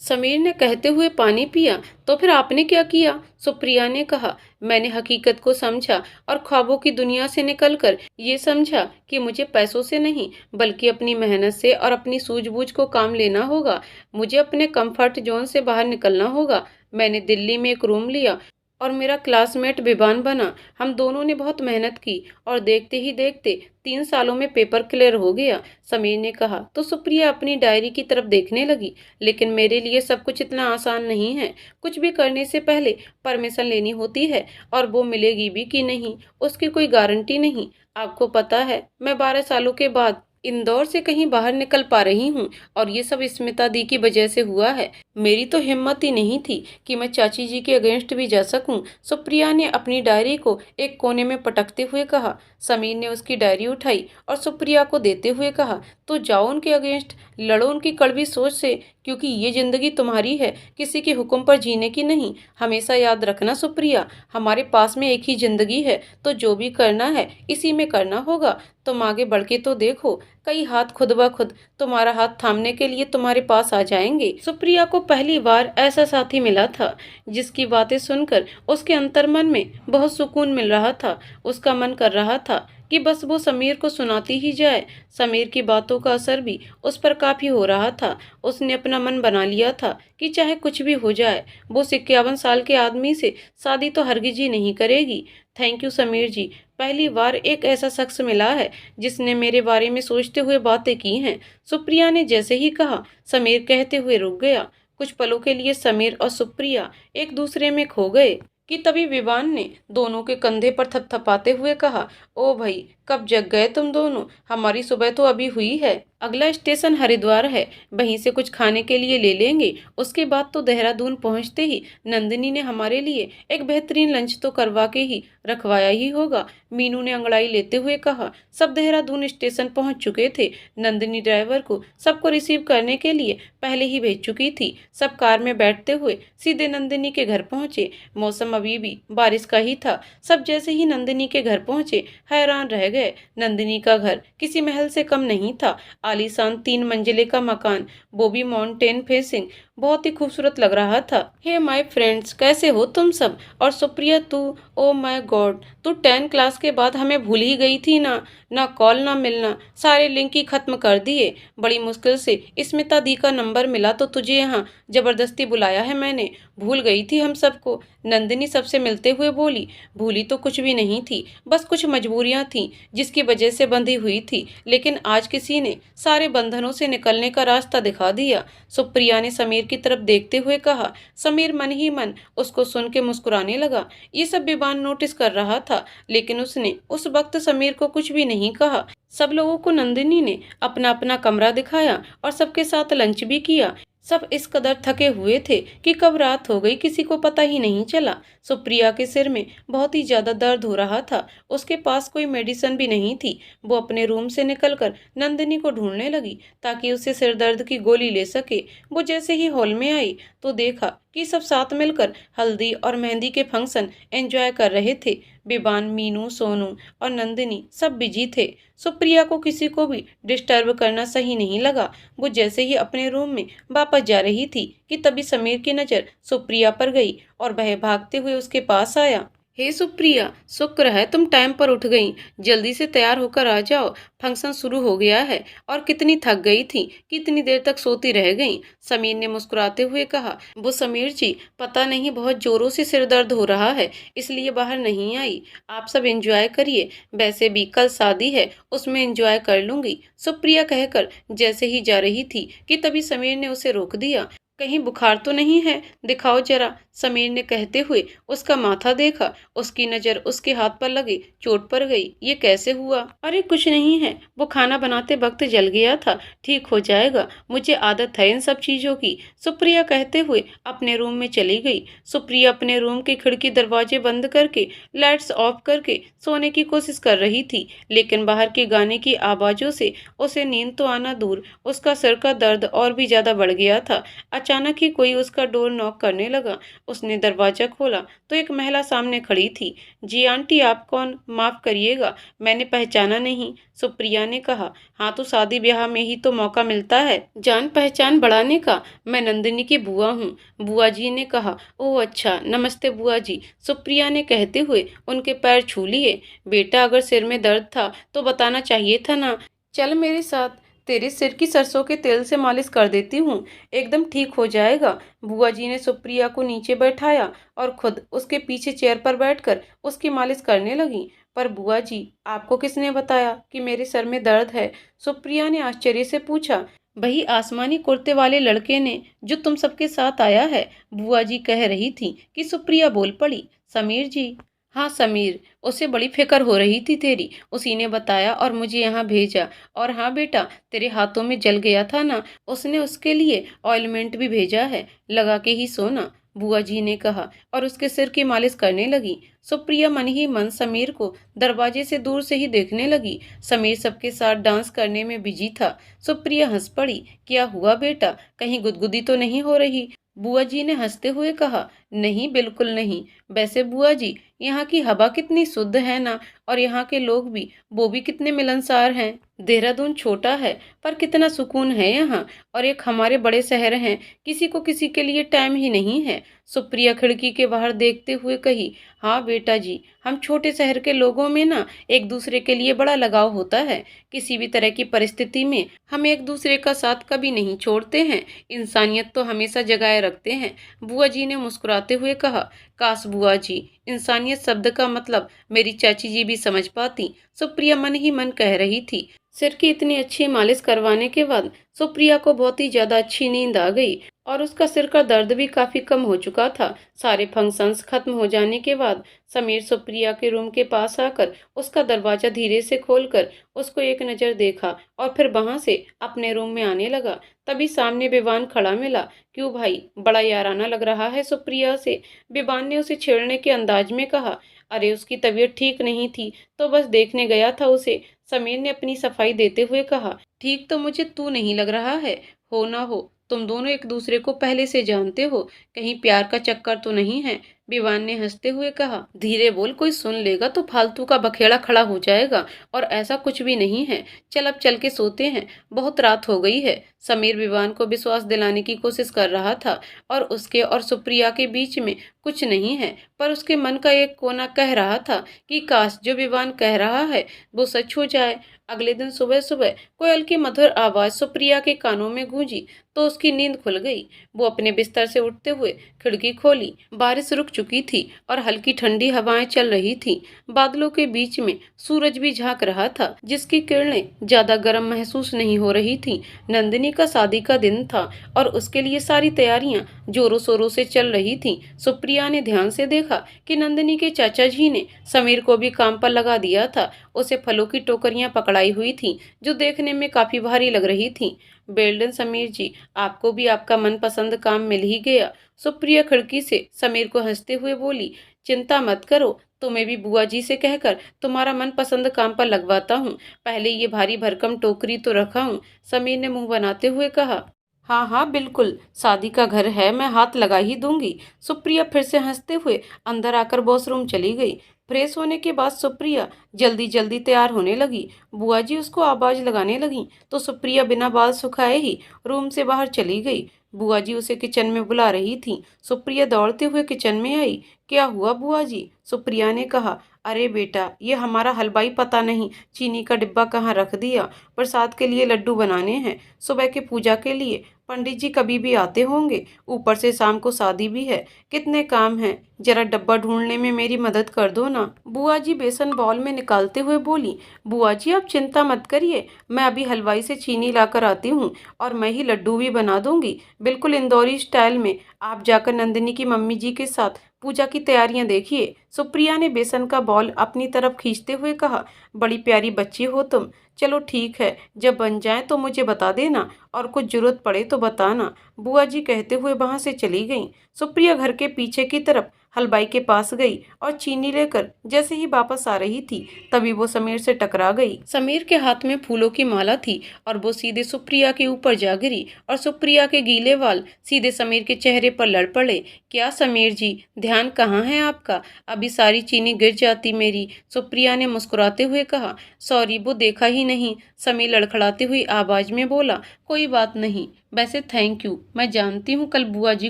समीर ने कहते हुए पानी पिया। तो फिर आपने क्या किया? सुप्रिया ने कहा। मैंने हकीकत को समझा और ख्वाबों की दुनिया से निकलकर ये समझा कि मुझे पैसों से नहीं, बल्कि अपनी मेहनत से और अपनी सूझबूझ को काम लेना होगा। मुझे अपने कंफर्ट जोन से बाहर निकलना होगा। मैंने दिल्ली में एक रूम लिया और मेरा क्लासमेट विवान बना। हम दोनों ने बहुत मेहनत की और देखते ही देखते 3 सालों में पेपर क्लियर हो गया, समीर ने कहा। तो सुप्रिया अपनी डायरी की तरफ देखने लगी। लेकिन मेरे लिए सब कुछ इतना आसान नहीं है। कुछ भी करने से पहले परमिशन लेनी होती है, और वो मिलेगी भी कि नहीं उसकी कोई गारंटी नहीं। आपको पता है, मैं 12 सालों के बाद इंदौर से कहीं बाहर निकल पा रही हूँ, और ये सब स्मिता दी की वजह से हुआ है। मेरी तो हिम्मत ही नहीं थी कि मैं चाची जी के अगेंस्ट भी जा सकूं। सुप्रिया ने अपनी डायरी को एक कोने में पटकते हुए कहा। समीर ने उसकी डायरी उठाई और सुप्रिया को देते हुए कहा, तो जाओ उनके अगेंस्ट, लड़ो उनकी कड़वी सोच से, क्योंकि ये जिंदगी तुम्हारी है, किसी के हुक्म पर जीने की नहीं। हमेशा याद रखना सुप्रिया, हमारे पास में एक ही जिंदगी है, तो जो भी करना है इसी में करना होगा। तुम आगे बढ़ के तो देखो, कई हाथ खुद ब खुद तुम्हारा हाथ थामने के लिए तुम्हारे पास आ जाएंगे। सुप्रिया को पहली बार ऐसा साथी मिला था जिसकी बातें सुनकर उसके अंतर्मन में बहुत सुकून मिल रहा था। उसका मन कर रहा था कि बस वो समीर को सुनाती ही जाए। समीर की बातों का असर भी उस पर काफी हो रहा था। उसने अपना मन बना लिया था कि चाहे कुछ भी हो जाए, वो 51 साल के आदमी से शादी तो हरगिज ही नहीं करेगी। थैंक यू समीर जी, पहली बार एक ऐसा शख्स मिला है जिसने मेरे बारे में सोचते हुए बातें की हैं। सुप्रिया ने जैसे ही कहा, समीर कहते हुए रुक गया। कुछ पलों के लिए समीर और सुप्रिया एक दूसरे में खो गए कि तभी विवान ने दोनों के कंधे पर थपथपाते हुए कहा, ओ भाई, कब जग गए तुम दोनों, हमारी सुबह तो अभी हुई है। अगला स्टेशन हरिद्वार है, वहीं से कुछ खाने के लिए ले लेंगे, उसके बाद तो देहरादून पहुंचते ही नंदिनी ने हमारे लिए एक बेहतरीन लंच तो करवा के ही रखवाया ही होगा, मीनू ने अंगड़ाई लेते हुए कहा। सब देहरादून स्टेशन पहुंच चुके थे। नंदिनी ड्राइवर को सबको रिसीव करने के लिए पहले ही भेज चुकी थी। सब कार में बैठते हुए सीधे नंदिनी के घर पहुंचे। मौसम अभी भी बारिश का ही था। सब जैसे ही नंदिनी के घर पहुंचे हैरान रह गए। नंदिनी का घर किसी महल से कम नहीं था। आलीशान 3 मंजिले का मकान, वो भी माउंटेन फेसिंग। बहुत ही खूबसूरत लग रहा था। हे माय फ्रेंड्स, कैसे हो तुम सब? और सुप्रिया तू, ओ माय गॉड, तू 10 क्लास के बाद हमें भूल ही गई थी ना। ना कॉल ना मिलना, सारे लिंक ही खत्म कर दिए। बड़ी मुश्किल से स्मिता दी का नंबर मिला तो तुझे यहाँ जबरदस्ती बुलाया है मैंने। भूल गई थी हम सबको। नंदिनी सबसे मिलते हुए बोली। भूली तो कुछ भी नहीं थी, बस कुछ मजबूरियां थीं जिसकी वजह से बंधी हुई थी, लेकिन आज किसी ने सारे बंधनों से निकलने का रास्ता दिखा दिया। सुप्रिया ने समीर की तरफ देखते हुए कहा। समीर मन ही मन उसको सुन के मुस्कुराने लगा। ये सब विवान नोटिस कर रहा था, लेकिन उसने उस वक्त समीर को कुछ भी नहीं कहा। सब लोगों को नंदिनी ने अपना अपना कमरा दिखाया और सबके साथ लंच भी किया। सब इस कदर थके हुए थे कि कब रात हो गई किसी को पता ही नहीं चला। सुप्रिया के सिर में बहुत ही ज्यादा दर्द हो रहा था। उसके पास कोई मेडिसिन भी नहीं थी। वो अपने रूम से निकलकर नंदिनी को ढूंढने लगी ताकि उसे सिर दर्द की गोली ले सके। वो जैसे ही हॉल में आई तो देखा कि सब साथ मिलकर हल्दी और मेहंदी के फंक्शन एंजॉय कर रहे थे। बिबान, मीनू, सोनू और नंदिनी सब बिजी थे। सुप्रिया को किसी को भी डिस्टर्ब करना सही नहीं लगा। वो जैसे ही अपने रूम में वापस जा रही थी कि तभी समीर की नजर सुप्रिया पर गई और वह भागते हुए उसके पास आया। हे सुप्रिया, शुक्र है तुम टाइम पर उठ गई। जल्दी से तैयार होकर आ जाओ, फंक्शन शुरू हो गया है। और कितनी थक गई थी, कितनी देर तक सोती रह गई? समीर ने मुस्कुराते हुए कहा। वो समीर जी, पता नहीं बहुत जोरों से सिर दर्द हो रहा है, इसलिए बाहर नहीं आई। आप सब एंजॉय करिए, वैसे भी कल शादी है, उसमें एंजॉय कर लूंगी। सुप्रिया कहकर जैसे ही जा रही थी कि तभी समीर ने उसे रोक दिया। कहीं बुखार तो नहीं है? दिखाओ जरा, समीर ने कहते हुए उसका माथा देखा। उसकी नजर उसके हाथ पर लगे चोट पर गई। ये कैसे हुआ? अरे कुछ नहीं है, वो खाना बनाते वक्त जल गया था, ठीक हो जाएगा। मुझे आदत है इन सब चीजों की, सुप्रिया कहते हुए अपने रूम में चली गई। सुप्रिया अपने रूम के खिड़की दरवाजे बंद करके लाइट्स ऑफ करके सोने की कोशिश कर रही थी, लेकिन बाहर के गाने की आवाजों से उसे नींद तो आना दूर, उसका सिर का दर्द और भी ज्यादा बढ़ गया था। अचानक ही कोई उसका डोर नॉक करने लगा। उसने दरवाजा खोला तो एक महिला सामने खड़ी थी। जी आंटी, आप कौन? माफ करिएगा, मैंने पहचाना नहीं, सुप्रिया ने कहा। हाँ तो शादी ब्याह में ही तो मौका मिलता है जान पहचान बढ़ाने का। मैं नंदिनी की बुआ हूँ, बुआ जी ने कहा। ओह अच्छा, नमस्ते बुआ जी, सुप्रिया ने कहते हुए उनके पैर छू लिए। बेटा, अगर सिर में दर्द था तो बताना चाहिए था ना। चल मेरे साथ, तेरे सिर की सरसों के तेल से मालिश कर देती हूँ, एकदम ठीक हो जाएगा। बुआ जी ने सुप्रिया को नीचे बैठाया और खुद उसके पीछे चेयर पर बैठकर उसकी मालिश करने लगी। पर बुआ जी, आपको किसने बताया कि मेरे सर में दर्द है? सुप्रिया ने आश्चर्य से पूछा। वही आसमानी कुर्ते वाले लड़के ने जो तुम सबके साथ आया है, बुआ जी कह रही थी कि सुप्रिया बोल पड़ी। समीर जी? हाँ समीर, उसे बड़ी फिक्र हो रही थी तेरी, उसी ने बताया और मुझे यहाँ भेजा। और हाँ बेटा, तेरे हाथों में जल गया था ना, उसने उसके लिए ऑइलमेंट भी भेजा है, लगा के ही सोना, बुआ जी ने कहा और उसके सिर की मालिश करने लगी। सुप्रिया मन ही मन समीर को दरवाजे से दूर से ही देखने लगी। समीर सबके साथ डांस करने में बिजी था। सुप्रिया हंस पड़ी। क्या हुआ बेटा, कहीं गुदगुदी तो नहीं हो रही? बुआ जी ने हंसते हुए कहा। नहीं, बिल्कुल नहीं। वैसे बुआ जी, यहाँ की हवा कितनी शुद्ध है ना, और यहाँ के लोग भी, वो भी कितने मिलनसार हैं। देहरादून छोटा है पर कितना सुकून है यहाँ, और एक हमारे बड़े शहर हैं, किसी को किसी के लिए टाइम ही नहीं है, सुप्रिया खिड़की के बाहर देखते हुए कही। हाँ बेटा जी, हम छोटे शहर के लोगों में ना एक दूसरे के लिए बड़ा लगाव होता है। किसी भी तरह की परिस्थिति में हम एक दूसरे का साथ कभी नहीं छोड़ते हैं, इंसानियत तो हमेशा जगाए रखते हैं, बुआ जी ने मुस्कुराते हुए कहा। काश बुआ जी, इंसानियत शब्द का मतलब मेरी चाची जी भी समझ पाती, सुप्रिया मन ही मन कह रही थी। सिर की इतनी अच्छी मालिश करवाने के बाद सुप्रिया को बहुत ही ज्यादा अच्छी नींद आ गई और उसका सिर का दर्द भी काफी कम हो चुका था। सारे फंक्शंस खत्म हो जाने के बाद समीर सुप्रिया के रूम के पास आकर उसका दरवाजा धीरे से खोलकर उसको एक नजर देखा और फिर वहां से अपने रूम में आने लगा। तभी सामने विवान खड़ा मिला। क्यों भाई, बड़ा याराना लग रहा है सुप्रिया से, विवान ने उसे छेड़ने के अंदाज में कहा। अरे उसकी तबीयत ठीक नहीं थी तो बस देखने गया था उसे, समीर ने अपनी सफाई देते हुए कहा। ठीक तो मुझे तू नहीं लग रहा है, हो ना हो तुम दोनों एक दूसरे को पहले से जानते हो, कहीं प्यार का चक्कर तो नहीं है, विवान ने हंसते हुए कहा। धीरे बोल, कोई सुन लेगा तो फालतू का बखेड़ा खड़ा हो जाएगा, और ऐसा कुछ भी नहीं है। चल अब चल के सोते हैं, बहुत रात हो गई है, समीर विवान को विश्वास दिलाने की कोशिश कर रहा था और उसके और सुप्रिया के बीच में कुछ नहीं है, पर उसके मन का एक कोना कह रहा था कि काश जो विवान कह रहा है वो सच हो जाए। अगले दिन सुबह सुबह कोयल की मधुर आवाज सुप्रिया के कानों में गूंजी तो उसकी नींद खुल गई। वो अपने बिस्तर से उठते हुए खिड़की खोली। बारिश रुक चुकी थी और हल्की ठंडी हवाएं चल रही थी। बादलों के बीच में सूरज भी झांक रहा था, जिसकी किरणें ज्यादा गर्म महसूस नहीं हो रही थी। नंदिनी का शादी का दिन था और उसके लिए सारी तैयारियां जोरों शोरों से चल रही थीं। सुप्रिया ने ध्यान से देखा कि नंदिनी के चाचा जी ने समीर को भी काम पर लगा दिया था। उसे फलों की टोकरियां पकड़ाई हुई थीं, जो देखने में काफी भारी लग रही थीं। बेल्डन समीर जी, आपको भी आपका मनपसंद काम मिल ही गया। सुप्रिया खिड़की से समीर को हंसते हुए बोली, चिंता मत करो, तुम्हें भी बुआ जी से कहकर तुम्हारा मनपसंद काम पर लगवाता हूँ। पहले ये भारी भरकम टोकरी तो रखा हूँ। समीर ने मुंह बनाते हुए कहा। हाँ हाँ बिल्कुल, शादी का घर है, मैं हाथ लगा ही दूंगी। सुप्रिया फिर से हंसते हुए अंदर आकर वॉशरूम चली गई। फ्रेश होने के बाद सुप्रिया जल्दी जल्दी तैयार होने लगी। बुआ जी उसको आवाज लगाने लगी तो सुप्रिया बिना बाल सुखाए ही रूम से बाहर चली गई। बुआ जी उसे किचन में बुला रही थी। सुप्रिया दौड़ते हुए किचन में आई। क्या हुआ बुआ जी? सुप्रिया ने कहा। अरे बेटा, ये हमारा हलवाई पता नहीं चीनी का डिब्बा कहाँ रख दिया। प्रसाद के लिए लड्डू बनाने हैं, सुबह के पूजा के लिए। पंडित जी कभी भी आते होंगे, ऊपर से शाम को शादी भी है। कितने काम हैं, जरा डब्बा ढूंढने में मेरी मदद कर दो ना। बुआ जी बेसन बाउल में निकालते हुए बोली। बुआ जी आप चिंता मत करिए, मैं अभी हलवाई से चीनी लाकर आती हूँ और मैं ही लड्डू भी बना दूंगी, बिल्कुल इंदौरी स्टाइल में। आप जाकर नंदिनी की मम्मी जी के साथ पूजा की तैयारियां देखिए। सुप्रिया ने बेसन का बॉल अपनी तरफ खींचते हुए कहा। बड़ी प्यारी बच्ची हो तुम। चलो ठीक है, जब बन जाए तो मुझे बता देना और कुछ जरूरत पड़े तो बताना। बुआ जी कहते हुए वहां से चली गईं। सुप्रिया घर के पीछे की तरफ हलवाई के पास गई और चीनी लेकर जैसे ही वापस आ रही थी तभी वो समीर से टकरा गई। समीर के हाथ में फूलों की माला थी और वो सीधे सुप्रिया के ऊपर जा गिरी और सुप्रिया के गीले वाल सीधे समीर के चेहरे पर लड़ पड़े। क्या समीर जी, ध्यान कहाँ है आपका? अभी सारी चीनी गिर जाती मेरी। सुप्रिया ने मुस्कुराते हुए कहा। सॉरी, वो देखा ही नहीं। समीर लड़खड़ाती हुई आवाज में बोला। कोई बात नहीं, वैसे थैंक यू। मैं जानती हूँ कल बुआ जी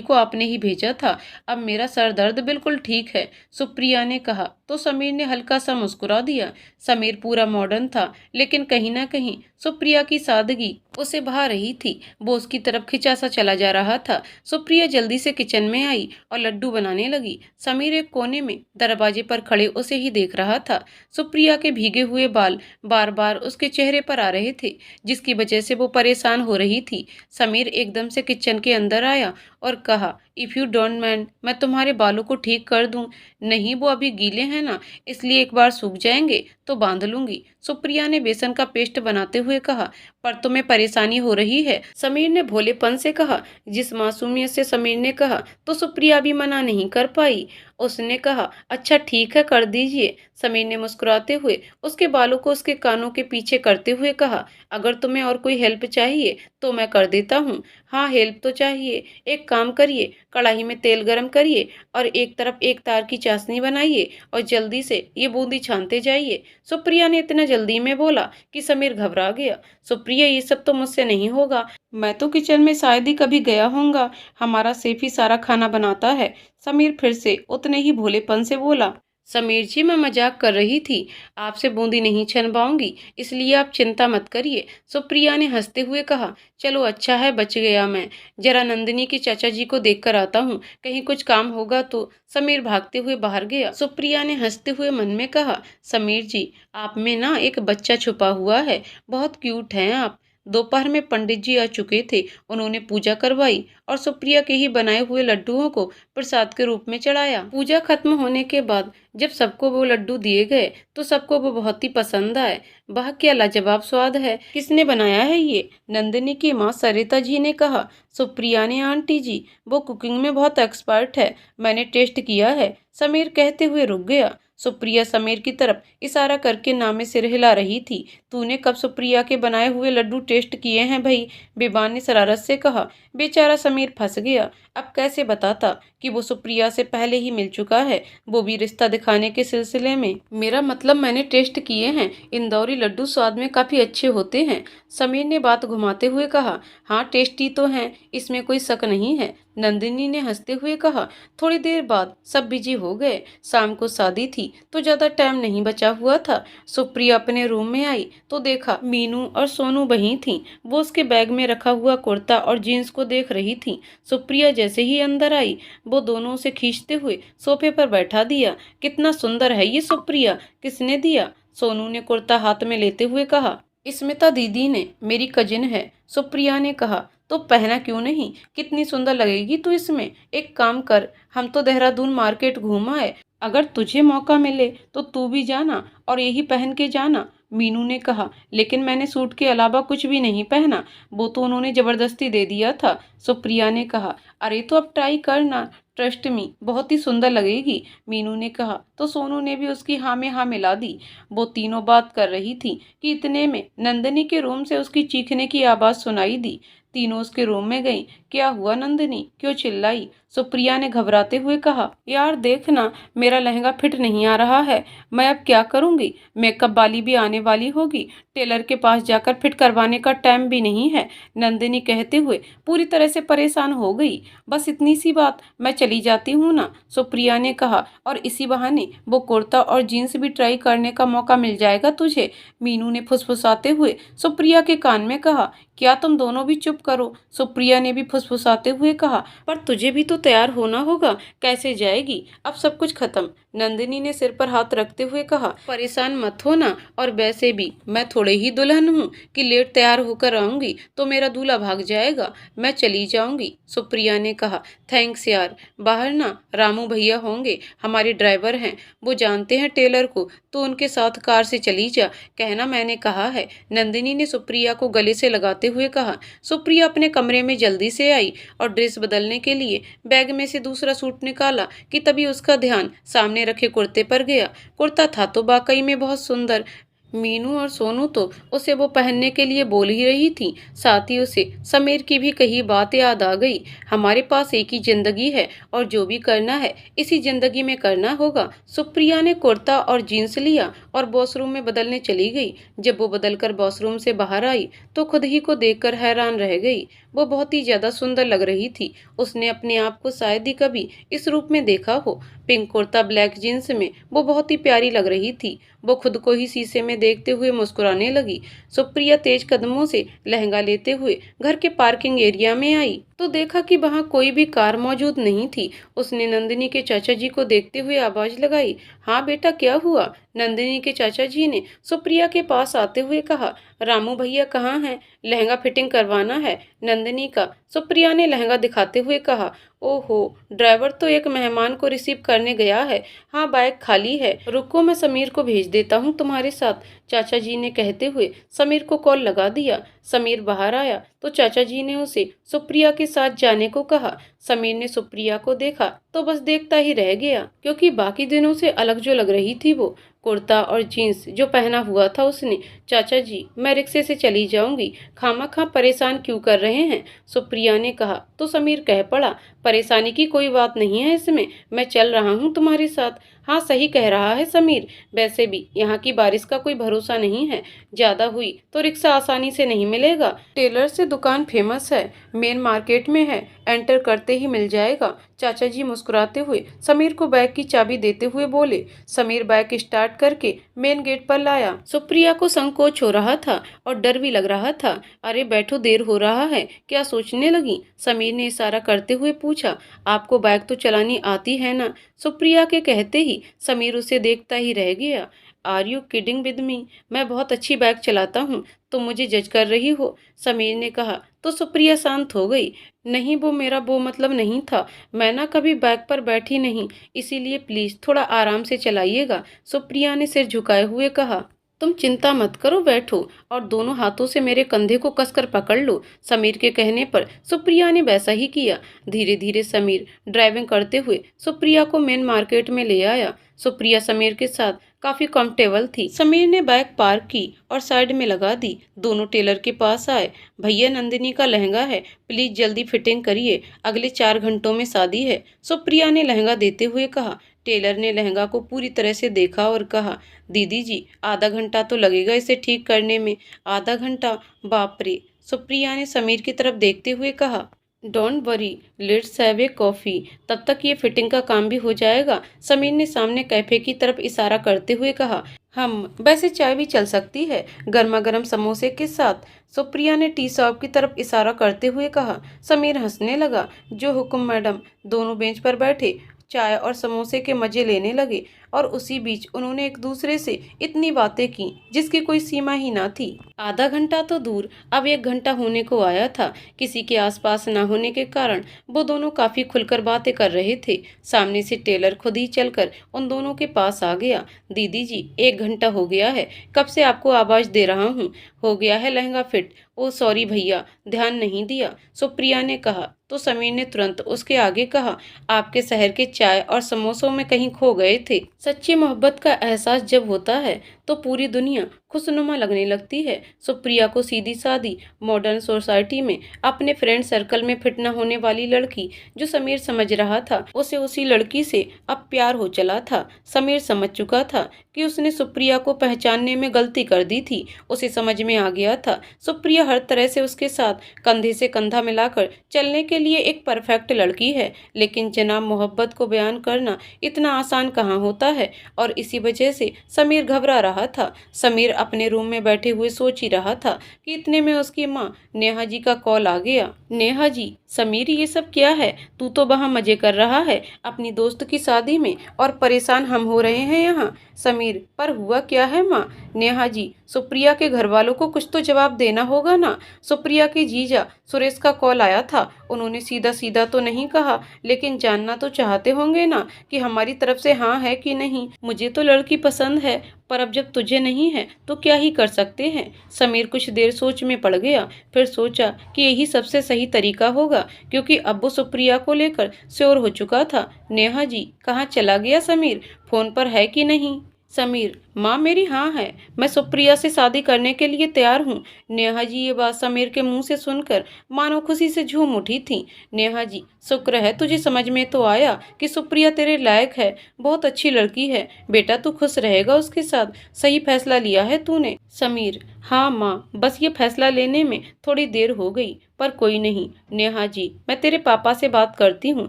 को आपने ही भेजा था। अब मेरा सर दर्द बिल्कुल ठीक है, सुप्रिया ने कहा तो समीर ने हल्का सा मुस्कुरा दिया। समीर पूरा मॉडर्न था, लेकिन कहीं ना कहीं सुप्रिया की सादगी उसे भा रही थी। वो उसकी तरफ खिंचा सा चला जा रहा था। सुप्रिया जल्दी से किचन में आई और लड्डू बनाने लगी। समीर एक कोने में दरवाजे पर खड़े उसे ही देख रहा था। सुप्रिया के भीगे हुए बाल बार बार उसके चेहरे पर आ रहे थे, जिसकी वजह से वो परेशान हो रही थी। समीर एकदम से किचन के अंदर आया और कहा, इफ़ यू डोंट माइंड, मैं तुम्हारे बालों को ठीक कर दूं। नहीं, वो अभी गीले हैं ना, इसलिए एक बार सूख जाएंगे तो बांध लूंगी। सुप्रिया ने बेसन का पेस्ट बनाते हुए कहा। पर तुम्हें परेशानी हो रही है, समीर ने भोलेपन से कहा। जिस मासूमियत से समीर ने कहा तो सुप्रिया भी मना नहीं कर पाई। उसने कहा, अच्छा ठीक है, कर दीजिए। समीर ने मुस्कुराते हुए उसके बालों को उसके कानों के पीछे करते हुए कहा। अगर तुम्हें और कोई हेल्प चाहिए तो मैं कर देता हूँ। हाँ, हेल्प तो चाहिए। एक काम करिए, कढ़ाई में तेल गरम करिए और एक तरफ एक तार की चाशनी बनाइए और जल्दी से ये बूंदी छानते जाइए। सुप्रिया ने इतना जल्दी में बोला कि समीर घबरा गया। सुप्रिया, ये सब तो मुझसे नहीं होगा, मैं तो किचन में शायद ही कभी गया होऊंगा, हमारा शेफ ही सारा खाना बनाता है। समीर फिर से उतने ही भोलेपन से बोला। समीर जी, मैं मजाक कर रही थी, आपसे बूंदी नहीं छनवाऊंगी, इसलिए आप चिंता मत करिए। सुप्रिया ने हंसते हुए कहा। चलो अच्छा है, बच गया मैं। जरा नंदिनी के चाचा जी को देख कर आता हूँ, कहीं कुछ काम होगा तो। समीर भागते हुए बाहर गया। सुप्रिया ने हंसते हुए मन में कहा, समीर जी, आप में ना एक बच्चा छुपा हुआ है, बहुत क्यूट हैं आप। दोपहर में पंडित जी आ चुके थे। उन्होंने पूजा करवाई और सुप्रिया के ही बनाए हुए लड्डुओं को प्रसाद के रूप में चढ़ाया। पूजा खत्म होने के बाद जब सबको वो लड्डू दिए गए तो सबको वो बहुत ही पसंद आए। वह क्या लाजवाब स्वाद है, किसने बनाया है ये? नंदिनी की माँ सरिता जी ने कहा। सुप्रिया ने, आंटी जी वो कुकिंग में बहुत एक्सपर्ट है, मैंने टेस्ट किया है, समीर कहते हुए रुक गया। सुप्रिया समीर की तरफ इशारा करके ना में सिर हिला रही थी। तूने कब सुप्रिया के बनाए हुए लड्डू टेस्ट किए हैं भाई? बेबान ने शरारत से कहा। बेचारा समीर फंस गया। अब कैसे बताता कि वो सुप्रिया से पहले ही मिल चुका है, वो भी रिश्ता दिखाने के सिलसिले में। मेरा मतलब मैंने टेस्ट किए हैं, इंदौरी लड्डू स्वाद में काफी अच्छे होते हैं, समीर ने बात घुमाते हुए कहा। हाँ टेस्टी तो हैं, इसमें कोई शक नहीं है, नंदिनी ने हंसते हुए कहा। थोड़ी देर बाद सब बिजी हो गए। शाम को शादी थी तो ज्यादा टाइम नहीं बचा हुआ था। सुप्रिया अपने रूम में आई तो देखा मीनू और सोनू वहीं थीं। वो उसके बैग में रखा हुआ कुर्ता और जीन्स को देख रही थी। सुप्रिया जैसे ही अंदर आई वो दोनों उसे खींचते हुए सोफे पर बैठा दिया। कितना सुंदर है ये सुप्रिया, किसने दिया? सोनू ने कुर्ता हाथ में लेते हुए कहा। स्मिता दीदी ने, मेरी कजिन है, सुप्रिया ने कहा। तो पहना क्यों नहीं, कितनी सुंदर लगेगी तू इसमें। एक काम कर, हम तो देहरादून मार्केट घूम आए, अगर तुझे मौका मिले तो तू भी जाना और यही पहन के जाना, मीनू ने कहा। लेकिन मैंने सूट के अलावा कुछ भी नहीं पहना, वो तो उन्होंने जबरदस्ती दे दिया था, सुप्रिया ने कहा। अरे तो अब ट्राई करना, ट्रस्ट मी बहुत ही सुंदर लगेगी, मीनू ने कहा। तो सोनू ने भी उसकी हाँ में हाँ मिला दी। वो तीनों बात कर रही थी कि इतने में नंदिनी के रूम से उसकी चीखने की आवाज सुनाई दी। तीनों उसके रूम में गईं। क्या हुआ नंदिनी, क्यों चिल्लाई? सुप्रिया ने घबराते हुए कहा। यार देखना, मेरा लहंगा फिट नहीं आ रहा है, मैं अब क्या करूंगी? मेकअप वाली भी आने वाली होगी, टेलर के पास जाकर फिट करवाने का टाइम भी नहीं है, नंदिनी कहते हुए पूरी तरह से परेशान हो गई। बस इतनी सी बात, मैं चली जाती हूँ ना, सुप्रिया ने कहा। और इसी बहाने वो कुर्ता और जीन्स भी ट्राई करने का मौका मिल जाएगा तुझे, मीनू ने फुसफुसाते हुए सुप्रिया के कान में कहा। क्या तुम दोनों भी चुप करो, सुप्रिया ने भी फुसफुसाते हुए कहा। पर तुझे भी तो तैयार होना होगा, कैसे जाएगी, अब सब कुछ खत्म, नंदिनी ने सिर पर हाथ रखते हुए कहा। परेशान मत होना, और वैसे भी मैं थोड़े ही दुल्हन हूँ कि लेट तैयार होकर आऊंगी तो मेरा दूल्हा भाग जाएगा, मैं चली जाऊंगी, सुप्रिया ने कहा। थैंक्स यार, बाहर ना रामू भैया होंगे, हमारे ड्राइवर हैं, वो जानते हैं टेलर को, तो उनके साथ कार से चली जा, कहना मैंने कहा है, नंदिनी ने सुप्रिया को गले से लगाते हुए कहा। सुप्रिया अपने कमरे में जल्दी से आई और ड्रेस बदलने के लिए बैग में से दूसरा सूट निकाला कि तभी उसका ध्यान सामने रखे कुर्ते पर गया। कुर्ता था तो वाकई में बहुत सुंदर। मीनू और सोनू तो उसे वो पहनने के लिए बोल ही रही थी। साथ ही उसे समीर की भी कही बात याद आ गई। हमारे पास एक ही जिंदगी है और जो भी करना है इसी जिंदगी में करना होगा। सुप्रिया ने कुर्ता और जीन्स लिया और वॉशरूम में बदलने चली गई। जब वो बदलकर वॉशरूम से बाहर आई तो खुद ही को देखकर हैरान रह गई। वो बहुत ही ज्यादा सुंदर लग रही थी। उसने अपने आप को शायद ही कभी इस रूप में देखा हो। पिंक कुर्ता ब्लैक जीन्स में वो बहुत ही प्यारी लग रही थी। वो खुद को ही शीशे में देखते हुए मुस्कुराने लगी। सुप्रिया तेज कदमों से लहंगा लेते हुए घर के पार्किंग एरिया में आई तो देखा कि वहां कोई भी कार मौजूद नहीं थी। उसने नंदिनी के चाचा जी को देखते हुए आवाज लगाई। हाँ बेटा, क्या हुआ? नंदिनी के चाचा जी ने सुप्रिया के पास आते हुए कहा। रामू भैया कहाँ हैं? लहंगा फिटिंग करवाना है, नंदिनी का, सुप्रिया ने लहंगा दिखाते हुए कहा। ओहो, ड्राइवर तो एक मेहमान को रिसीव करने गया है। हाँ बाइक खाली है, रुको मैं समीर को भेज देता हूँ तुम्हारे साथ, चाचा जी ने कहते हुए समीर को कॉल लगा दिया। समीर बाहर आया तो चाचा जी ने उसे सुप्रिया के साथ जाने को कहा। समीर ने सुप्रिया को देखा तो बस देखता ही रह गया, क्योंकि बाकी दिनों से अलग जो लग रही थी वो कुर्ता और जीन्स जो पहना हुआ था उसने। चाचा जी मैं रिक्शे से चली जाऊंगी, खामखा परेशान क्यों कर रहे हैं, सुप्रिया ने कहा। तो समीर कह पड़ा, परेशानी की कोई बात नहीं है इसमें, मैं चल रहा हूँ तुम्हारे साथ। हाँ सही कह रहा है समीर, वैसे भी यहाँ की बारिश का कोई भरोसा नहीं है, ज्यादा हुई तो रिक्शा आसानी से नहीं मिलेगा। टेलर से दुकान फेमस है, मेन मार्केट में है, एंटर करते ही मिल जाएगा। चाचा जी मुस्कुराते हुए समीर को बैग की चाबी देते हुए बोले। समीर बैग स्टार्ट करके मेन गेट पर लाया। सुप्रिया को संकोच हो रहा था और डर भी लग रहा था। अरे बैठो, देर हो रहा है, क्या सोचने लगी, समीर ने इशारा करते हुए पूछा। आपको बाइक तो चलानी आती है ना, सुप्रिया के कहते ही समीर उसे देखता ही रह गया। Are you kidding with me, मैं बहुत अच्छी बाइक चलाता हूँ, तुम मुझे जज कर रही हो, समीर ने कहा। तो सुप्रिया शांत हो गई। नहीं वो मेरा वो मतलब नहीं था, मैं ना कभी बाइक पर बैठी नहीं, इसीलिए प्लीज थोड़ा आराम से चलाइएगा, सुप्रिया ने सिर झुकाए हुए कहा। तुम चिंता मत करो, बैठो और दोनों हाथों से मेरे कंधे को कसकर पकड़ लो। समीर के कहने पर सुप्रिया ने वैसा ही किया। धीरे धीरे समीर ड्राइविंग करते हुए सुप्रिया को मेन मार्केट में ले आया। सुप्रिया समीर के साथ काफी कंफर्टेबल थी। समीर ने बाइक पार्क की और साइड में लगा दी। दोनों टेलर के पास आए। भैया, नंदिनी का लहंगा है, प्लीज जल्दी फिटिंग करिए, अगले 4 घंटों में शादी है, सुप्रिया ने लहंगा देते हुए कहा। टेलर ने लहंगा को पूरी तरह से देखा और कहा, दीदी जी, आधा घंटा तो लगेगा इसे ठीक करने में। आधा घंटा? बाप रे! सुप्रिया ने समीर की तरफ देखते हुए कहा। Don't worry, let's have a coffee, तब तक ये फिटिंग का काम भी हो जाएगा। समीर ने सामने कैफे की तरफ इशारा करते हुए कहा। हम वैसे चाय भी चल सकती है, गर्मा गर्म समोसे के साथ, सुप्रिया ने टी शॉप की तरफ इशारा करते हुए कहा। समीर हंसने लगा। जो हुक्म मैडम। दोनों बेंच पर बैठे चाय और समोसे के मजे लेने लगे और उसी बीच उन्होंने एक दूसरे से इतनी बातें की जिसकी कोई सीमा ही ना थी। आधा घंटा तो दूर, अब 1 घंटा होने को आया था। किसी के आसपास न होने के कारण वो दोनों काफी खुलकर बातें कर रहे थे। सामने से टेलर खुद ही चलकर उन दोनों के पास आ गया। दीदी जी, 1 घंटा हो गया है, कब से आपको आवाज दे रहा हूँ। हो गया है लहंगा फिट? ओ सॉरी भैया, ध्यान नहीं दिया, सुप्रिया ने कहा। तो समीर ने तुरंत उसके आगे कहा, आपके शहर के चाय और समोसों में कहीं खो गए थे। सच्ची मोहब्बत का एहसास जब होता है तो पूरी दुनिया खुशनुमा लगने लगती है। सुप्रिया को सीधी सादी मॉडर्न सोसाइटी में अपने फ्रेंड सर्कल में फिट न होने वाली लड़की जो समीर समझ रहा था, उसे उसी लड़की से अब प्यार हो चला था। समीर समझ चुका था कि उसने सुप्रिया को पहचानने में गलती कर दी थी। उसे समझ में आ गया था सुप्रिया हर तरह से उसके साथ कंधे से कंधा मिलाकर चलने के लिए एक परफेक्ट लड़की है। लेकिन जनाब, मोहब्बत को बयान करना इतना आसान कहाँ होता है। और इसी वजह से समीर घबरा रहा था। समीर अपने रूम में बैठे हुए सोच ही रहा था कि इतने में उसकी माँ नेहा जी का कॉल आ गया। नेहा जी, समीर ये सब क्या है? तू तो वहाँ मजे कर रहा है अपनी दोस्त की शादी में और परेशान हम हो रहे हैं यहाँ। समीर, पर हुआ क्या है माँ? नेहा जी, सुप्रिया के घर वालों को कुछ तो जवाब देना होगा ना। सुप्रिया के जीजा सुरेश का कॉल आया था, उन्होंने सीधा सीधा तो नहीं कहा, लेकिन जानना तो चाहते होंगे ना कि हमारी तरफ से हाँ है कि नहीं। मुझे तो लड़की पसंद है, पर अब जब तुझे नहीं है तो क्या ही कर सकते हैं। समीर कुछ देर सोच में पड़ गया, फिर सोचा कि यही सबसे सही तरीका होगा, क्योंकि अब वो सुप्रिया को लेकर श्योर हो चुका था। नेहा जी, कहाँ चला गया समीर? फोन पर है कि नहीं? समीर, माँ मेरी हाँ है, मैं सुप्रिया से शादी करने के लिए तैयार हूँ। नेहा जी ये बात समीर के मुंह से सुनकर मानो खुशी से झूम उठी थी। नेहा जी, शुक्र है तुझे समझ में तो आया कि सुप्रिया तेरे लायक है, बहुत अच्छी लड़की है। बेटा तू खुश रहेगा उसके साथ, सही फैसला लिया है तूने। समीर, हाँ माँ, बस ये फैसला लेने में थोड़ी देर हो गई, पर कोई नहीं। नेहा जी, मैं तेरे पापा से बात करती हूँ,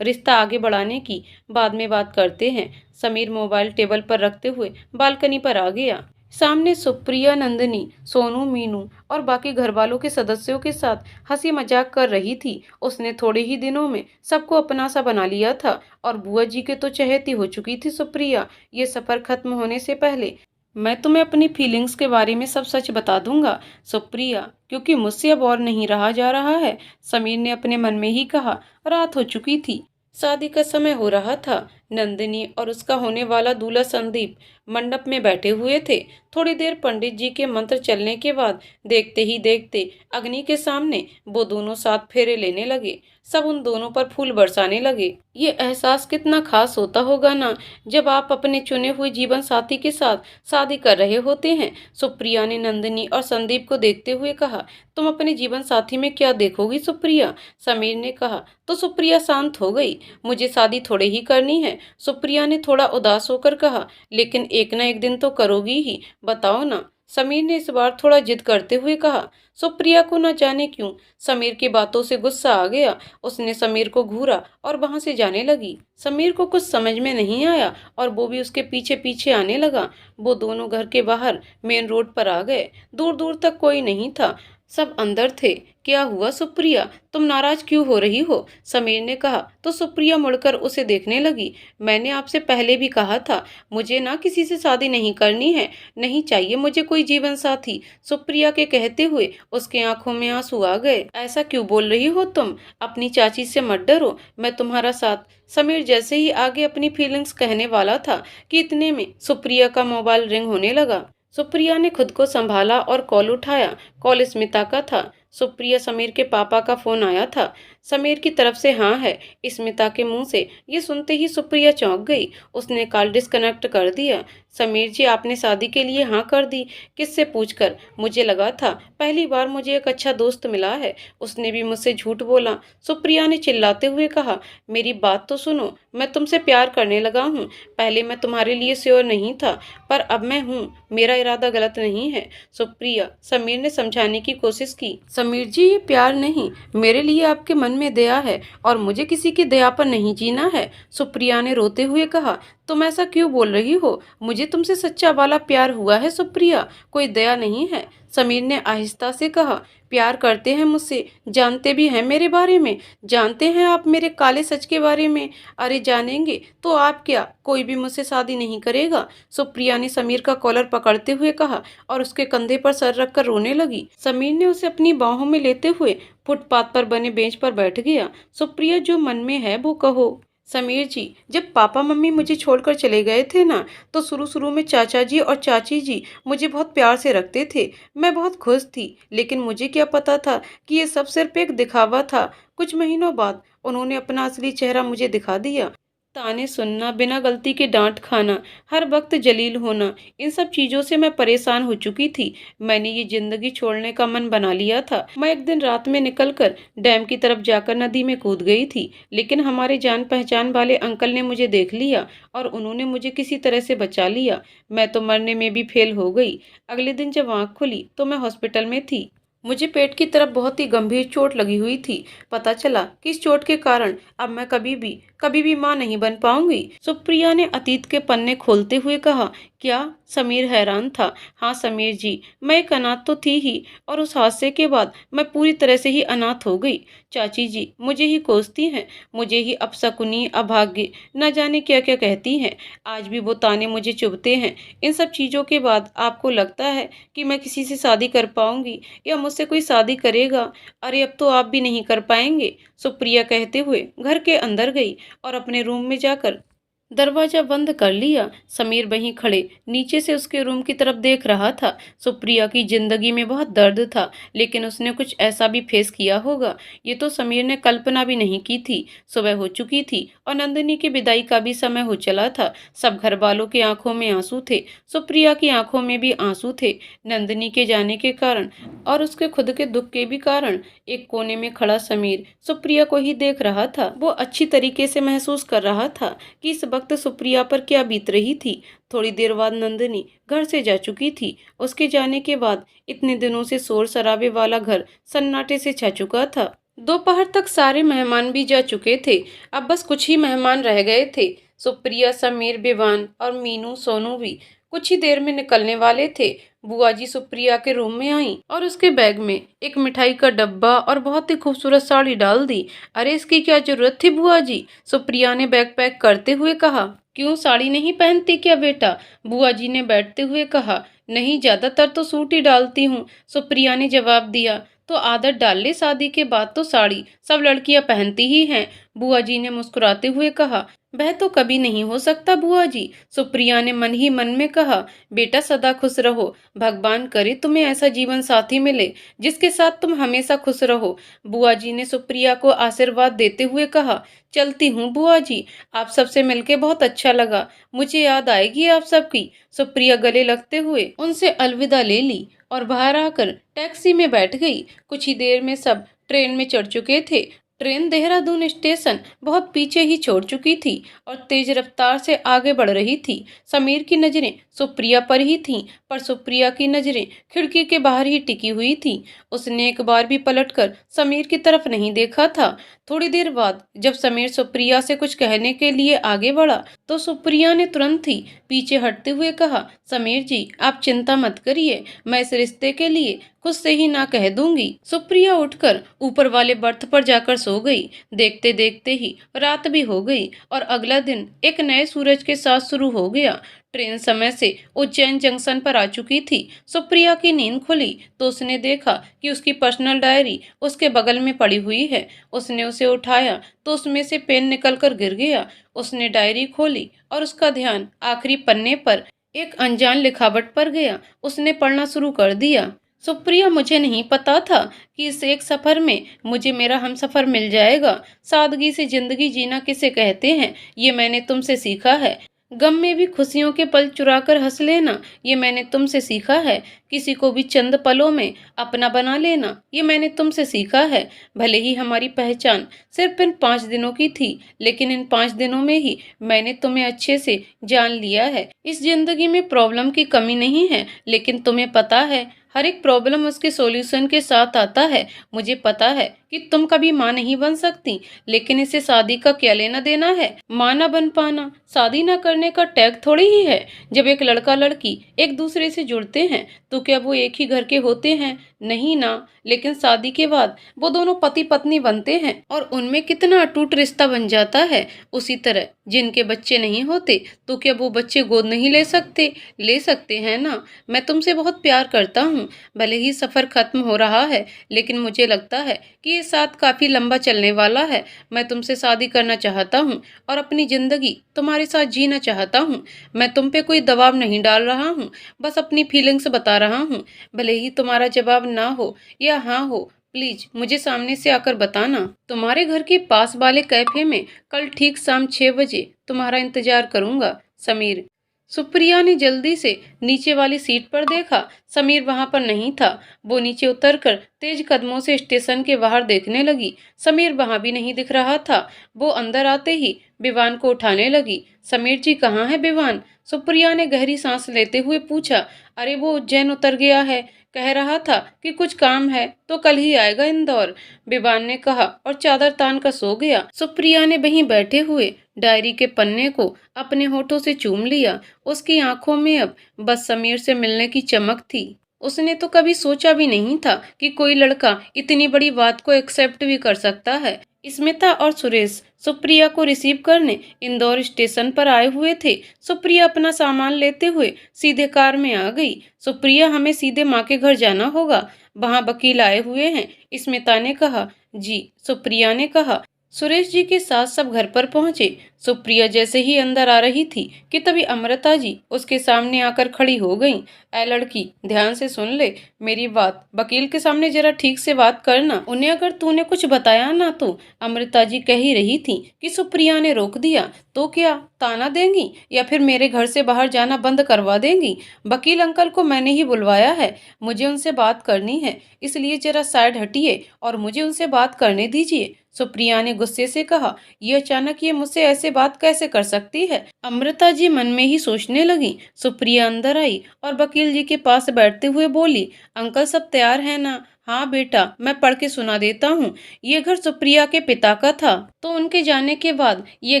रिश्ता आगे बढ़ाने की बाद में बात करते हैं। समीर मोबाइल टेबल पर रखते हुए बालकनी पर आ गया। सामने सुप्रिया, नंदिनी, सोनू, मीनू और बाकी घर वालों के सदस्यों के साथ हंसी मजाक कर रही थी। उसने थोड़े ही दिनों में सबको अपना सा बना लिया था और बुआ जी के तो चहेती हो चुकी थी सुप्रिया। ये सफर खत्म होने से पहले मैं तुम्हें अपनी फीलिंग्स के बारे में सब सच बता दूंगा सुप्रिया, क्योंकि मुझसे अब और नहीं रहा जा रहा है। समीर ने अपने मन में ही कहा। रात हो चुकी थी, शादी का समय हो रहा था। नंदिनी और उसका होने वाला दूल्हा संदीप मंडप में बैठे हुए थे। थोड़ी देर पंडित जी के मंत्र चलने के बाद देखते ही देखते अग्नि के सामने वो दोनों साथ फेरे लेने लगे। सब उन दोनों पर फूल बरसाने लगे। ये एहसास कितना खास होता होगा ना, जब आप अपने चुने हुए जीवन साथी के साथ शादी कर रहे होते हैं। सुप्रिया ने नंदिनी और संदीप को देखते हुए कहा, तुम अपने जीवन साथी में क्या देखोगी सुप्रिया? समीर ने कहा। तो सुप्रिया शांत हो गई। मुझे शादी थोड़े ही करनी है, सुप्रिया ने थोड़ा उदास होकर कहा। लेकिन एक ना एक दिन तो करोगी ही, बताओ ना, समीर ने इस बार थोड़ा जिद करते हुए कहा। सुप्रिया को न जाने क्यों समीर की बातों से गुस्सा आ गया। उसने समीर को घूरा और वहां से जाने लगी। समीर को कुछ समझ में नहीं आया और वो भी उसके पीछे पीछे आने लगा। वो दोनों घर के बाहर मेन रोड पर आ गए। दूर दूर तक कोई नहीं था, सब अंदर थे। क्या हुआ सुप्रिया, तुम नाराज क्यों हो रही हो? समीर ने कहा तो सुप्रिया मुड़कर उसे देखने लगी। मैंने आपसे पहले भी कहा था, मुझे ना किसी से शादी नहीं करनी है, नहीं चाहिए मुझे कोई जीवन साथी। सुप्रिया के कहते हुए उसके आंखों में आंसू आ गए। ऐसा क्यों बोल रही हो तुम? अपनी चाची से मत डरो, मैं तुम्हारा साथ। समीर जैसे ही आगे अपनी फीलिंग्स कहने वाला था कि इतने में सुप्रिया का मोबाइल रिंग होने लगा। सुप्रिया ने खुद को संभाला और कॉल उठाया। कॉल स्मिता का था। सुप्रिया, समीर के पापा का फोन आया था। समीर की तरफ से हाँ है। स्मिता के मुंह से ये सुनते ही सुप्रिया चौंक गई। उसने कॉल डिस्कनेक्ट कर दिया। समीर जी, आपने शादी के लिए हाँ कर दी? किससे पूछकर? मुझे लगा था पहली बार मुझे एक अच्छा दोस्त मिला है। उसने भी मुझसे झूठ बोला। सुप्रिया ने चिल्लाते हुए कहा, मेरी बात तो सुनो, मैं तुमसे प्यार करने लगा हूँ। पहले मैं तुम्हारे लिए श्योर नहीं था, पर अब मैं हूँ। मेरा इरादा गलत नहीं है। सुप्रिया, समीर ने समझाने की कोशिश की। समीर जी, ये प्यार नहीं, मेरे लिए आपके मन में दया है और मुझे किसी की दया पर नहीं जीना है। सुप्रिया ने रोते हुए कहा, तुम ऐसा क्यों बोल रही हो? मुझे तुमसे सच्चा वाला प्यार हुआ है सुप्रिया, कोई दया नहीं है। समीर ने आहिस्ता से कहा, प्यार करते हैं मुझसे, जानते भी हैं मेरे बारे में, जानते हैं आप मेरे काले सच के बारे में। अरे जानेंगे तो आप क्या, कोई भी मुझसे शादी नहीं करेगा। सुप्रिया ने समीर का कॉलर पकड़ते हुए कहा और उसके कंधे पर सर रखकर रोने लगी। समीर ने उसे अपनी बाहों में लेते हुए फुटपाथ पर बने बेंच पर बैठ गया। सुप्रिया, जो मन में है वो कहो। समीर जी, जब पापा मम्मी मुझे छोड़कर चले गए थे ना, तो शुरू शुरू में चाचा जी और चाची जी मुझे बहुत प्यार से रखते थे। मैं बहुत खुश थी, लेकिन मुझे क्या पता था कि ये सब सिर्फ एक दिखावा था। कुछ महीनों बाद उन्होंने अपना असली चेहरा मुझे दिखा दिया। ताने सुनना, बिना गलती के डांट खाना, हर वक्त जलील होना, इन सब चीजों से मैं परेशान हो चुकी थी। मैंने ये जिंदगी छोड़ने का मन बना लिया था। मैं एक दिन रात में निकलकर डैम की तरफ जाकर नदी में कूद गई थी, लेकिन हमारे जान पहचान वाले अंकल ने मुझे देख लिया और उन्होंने मुझे किसी तरह से बचा लिया। मैं तो मरने में भी फेल हो गई। अगले दिन जब आंख खुली तो मैं हॉस्पिटल में थी। मुझे पेट की तरफ बहुत ही गंभीर चोट लगी हुई थी। पता चला कि इस चोट के कारण अब मैं कभी भी मां नहीं बन पाऊंगी। सुप्रिया ने अतीत के पन्ने खोलते हुए कहा। क्या? समीर हैरान था। हाँ समीर जी, मैं एक अनाथ तो थी ही, और उस हादसे के बाद मैं पूरी तरह से ही अनाथ हो गई। चाची जी मुझे ही कोसती हैं, मुझे ही अपशकुनी, अभाग्य, न जाने क्या क्या कहती हैं। आज भी वो ताने मुझे चुभते हैं। इन सब चीजों के बाद आपको लगता है कि मैं किसी से शादी कर पाऊंगी या मुझसे कोई शादी करेगा? अरे अब तो आप भी नहीं कर पाएंगे। सुप्रिया कहते हुए घर के अंदर गई और अपने रूम में जाकर दरवाजा बंद कर लिया। समीर वहीं खड़े नीचे से उसके रूम की तरफ देख रहा था। सुप्रिया की जिंदगी में बहुत दर्द था, लेकिन उसने कुछ ऐसा भी फेस किया होगा, ये तो समीर ने कल्पना भी नहीं की थी। सुबह हो चुकी थी और नंदिनी की विदाई का भी समय हो चला था। सब घर वालों की आंखों में आंसू थे, सुप्रिया की आंखों में भी आंसू थे। नंदिनी के जाने के कारण और उसके खुद के दुख के भी कारण एक कोने में खड़ा समीर सुप्रिया को ही देख रहा था। वो अच्छी तरीके से महसूस कर रहा था कि इस वक्त सुप्रिया पर क्या बीत रही थी। थोड़ी देर बाद नंदिनी घर से जा चुकी थी। उसके जाने के बाद इतने दिनों से शोर शराबे वाला घर सन्नाटे से छा चुका था। दोपहर तक सारे मेहमान भी जा चुके थे। अब बस कुछ ही मेहमान रह गए थे। सुप्रिया, समीर, विवान और मीनू, सोनू भी कुछ ही देर में निकलने वाले थे। बुआ जी सुप्रिया के रूम में आई और उसके बैग में एक मिठाई का डब्बा और बहुत ही खूबसूरत साड़ी डाल दी। अरे इसकी क्या जरूरत थी बुआ जी? सुप्रिया ने बैग पैक करते हुए कहा। क्यों, साड़ी नहीं पहनती क्या बेटा? बुआ जी ने बैठते हुए कहा। नहीं, ज्यादातर तो सूट ही डालती हूँ, सुप्रिया ने जवाब दिया। तो आदत डाल ले, शादी के बाद तो साड़ी सब लड़कियां पहनती ही हैं, बुआ जी ने मुस्कुराते हुए कहा। वह तो कभी नहीं हो सकता बुआ जी, सुप्रिया ने मन ही मन में कहा। बेटा सदा खुश रहो, भगवान करे तुम्हें ऐसा जीवन साथी मिले जिसके साथ तुम हमेशा खुश रहो, बुआ जी ने सुप्रिया को आशीर्वाद देते हुए कहा। चलती हूँ बुआ जी, आप सबसे मिलके बहुत अच्छा लगा, मुझे याद आएगी आप सबकी। सुप्रिया गले लगते हुए उनसे अलविदा ले ली और बाहर आकर टैक्सी में बैठ गई। कुछ ही देर में सब ट्रेन में चढ़ चुके थे। ट्रेन देहरादून स्टेशन बहुत पीछे ही छोड़ चुकी थी और तेज रफ्तार से आगे बढ़ रही थी। समीर की नजरें सुप्रिया पर ही थीं, पर सुप्रिया की नजरें खिड़की के बाहर ही टिकी हुई थीं। उसने एक बार भी पलटकर समीर की तरफ नहीं देखा था। थोड़ी देर बाद जब समीर सुप्रिया से कुछ कहने के लिए आगे बढ़ा, तो सुप्रिया ने तुरंत ही पीछे हटते हुए कहा, समीर जी आप चिंता मत करिए, मैं इस रिश्ते के लिए खुद से ही ना कह दूंगी। सुप्रिया उठकर ऊपर वाले बर्थ पर जाकर सो गई। देखते देखते ही रात भी हो गई और अगला दिन एक नए सूरज के साथ शुरू हो गया। ट्रेन समय से उज्जैन जंक्शन पर आ चुकी थी। सुप्रिया की नींद खुली तो उसने देखा कि उसकी पर्सनल डायरी उसके बगल में पड़ी हुई है। उसने उसे उठाया तो उसमें से पेन निकलकर गिर गया। उसने डायरी खोली और उसका ध्यान आखिरी पन्ने पर एक अनजान लिखावट पर गया। उसने पढ़ना शुरू कर दिया। सुप्रिया, मुझे नहीं पता था कि इस एक सफर में मुझे मेरा हमसफर मिल जाएगा। सादगी से जिंदगी जीना किसे कहते हैं, ये मैंने तुमसे सीखा है। गम में भी खुशियों के पल चुरा कर हंस लेना, ये मैंने तुमसे सीखा है। किसी को भी चंद पलों में अपना बना लेना, ये मैंने तुमसे सीखा है। भले ही हमारी पहचान सिर्फ इन 5 दिनों की थी, लेकिन इन 5 दिनों में ही मैंने तुम्हें अच्छे से जान लिया है। इस जिंदगी में प्रॉब्लम की कमी नहीं है, लेकिन तुम्हें पता है हर एक प्रॉब्लम उसके सॉल्यूशन के साथ आता है। मुझे पता है कि तुम कभी माँ नहीं बन सकती, लेकिन इसे शादी का क्या लेना देना है। माँ ना बन पाना शादी ना करने का टैग थोड़ी ही है। जब एक लड़का लड़की एक दूसरे से जुड़ते हैं तो क्या वो एक ही घर के होते हैं? नहीं ना। लेकिन शादी के बाद वो दोनों पति पत्नी बनते हैं और उनमें कितना अटूट रिश्ता बन जाता है। उसी तरह जिनके बच्चे नहीं होते तो क्या वो बच्चे गोद नहीं ले सकते? ले सकते हैं ना। मैं तुमसे बहुत प्यार करता हूँ। भले ही सफर खत्म हो रहा है, लेकिन मुझे लगता है कि ये साथ काफी लंबा चलने वाला है। मैं तुमसे शादी करना चाहता हूँ और अपनी जिंदगी तुम्हारे साथ जीना चाहता हूँ। मैं तुम पे कोई दबाव नहीं डाल रहा हूँ, बस अपनी फीलिंग्स बता रहा हूँ। भले ही तुम्हारा जवाब ना हो या हाँ हो, प्लीज मुझे सामने से आकर बताना। तुम्हारे घर के पास वाले कैफे में कल ठीक शाम 6 बजे तुम्हारा इंतजार करूंगा, समीर। सुप्रिया ने जल्दी से नीचे वाली सीट पर देखा। समीर वहां पर नहीं था। वो नीचे उतरकर तेज कदमों से स्टेशन के बाहर देखने लगी। समीर वहां भी नहीं दिख रहा था। वो अंदर आते ही विवान को उठाने लगी। समीर जी कहाँ है विवान? सुप्रिया ने गहरी सांस लेते हुए पूछा। अरे वो उज्जैन उतर गया है, कह रहा था कि कुछ काम है तो कल ही आएगा इंदौर, विवान ने कहा और चादर तान कर सो गया। सुप्रिया ने वहीं बैठे हुए डायरी के पन्ने को अपने होठों से चूम लिया। उसकी आंखों में अब बस समीर से मिलने की चमक थी। उसने तो कभी सोचा भी नहीं था कि कोई लड़का इतनी बड़ी बात को एक्सेप्ट भी कर सकता है। स्मिता और सुरेश सुप्रिया को रिसीव करने इंदौर स्टेशन पर आए हुए थे। सुप्रिया अपना सामान लेते हुए सीधे कार में आ गई। सुप्रिया, हमें सीधे माँ के घर जाना होगा, वहाँ वकील आए हुए हैं, स्मिता ने कहा। जी, सुप्रिया ने कहा। सुरेश जी के साथ सब घर पर पहुंचे। सुप्रिया जैसे ही अंदर आ रही थी कि तभी अमृता जी उसके सामने आकर खड़ी हो गईं। ऐ लड़की, ध्यान से सुन ले मेरी बात। वकील के सामने जरा ठीक से बात करना। उन्हें अगर तूने कुछ बताया ना तो, अमृता जी कह ही रही थी कि सुप्रिया ने रोक दिया तो क्या ताना देंगी या फिर मेरे घर से बाहर जाना बंद करवा देंगी? वकील अंकल को मैंने ही बुलवाया है, मुझे उनसे बात करनी है, इसलिए जरा साइड हटिए और मुझे उनसे बात करने दीजिए, सुप्रिया ने गुस्से से कहा। ये अचानक ये मुझसे ऐसे बात कैसे कर सकती है? अमृता जी मन में ही सोचने लगी। सुप्रिया अंदर आई और वकील जी के पास बैठते हुए बोली, अंकल सब तैयार है ना? हाँ बेटा, मैं पढ़ के सुना देता हूँ। ये घर सुप्रिया के पिता का था, तो उनके जाने के बाद ये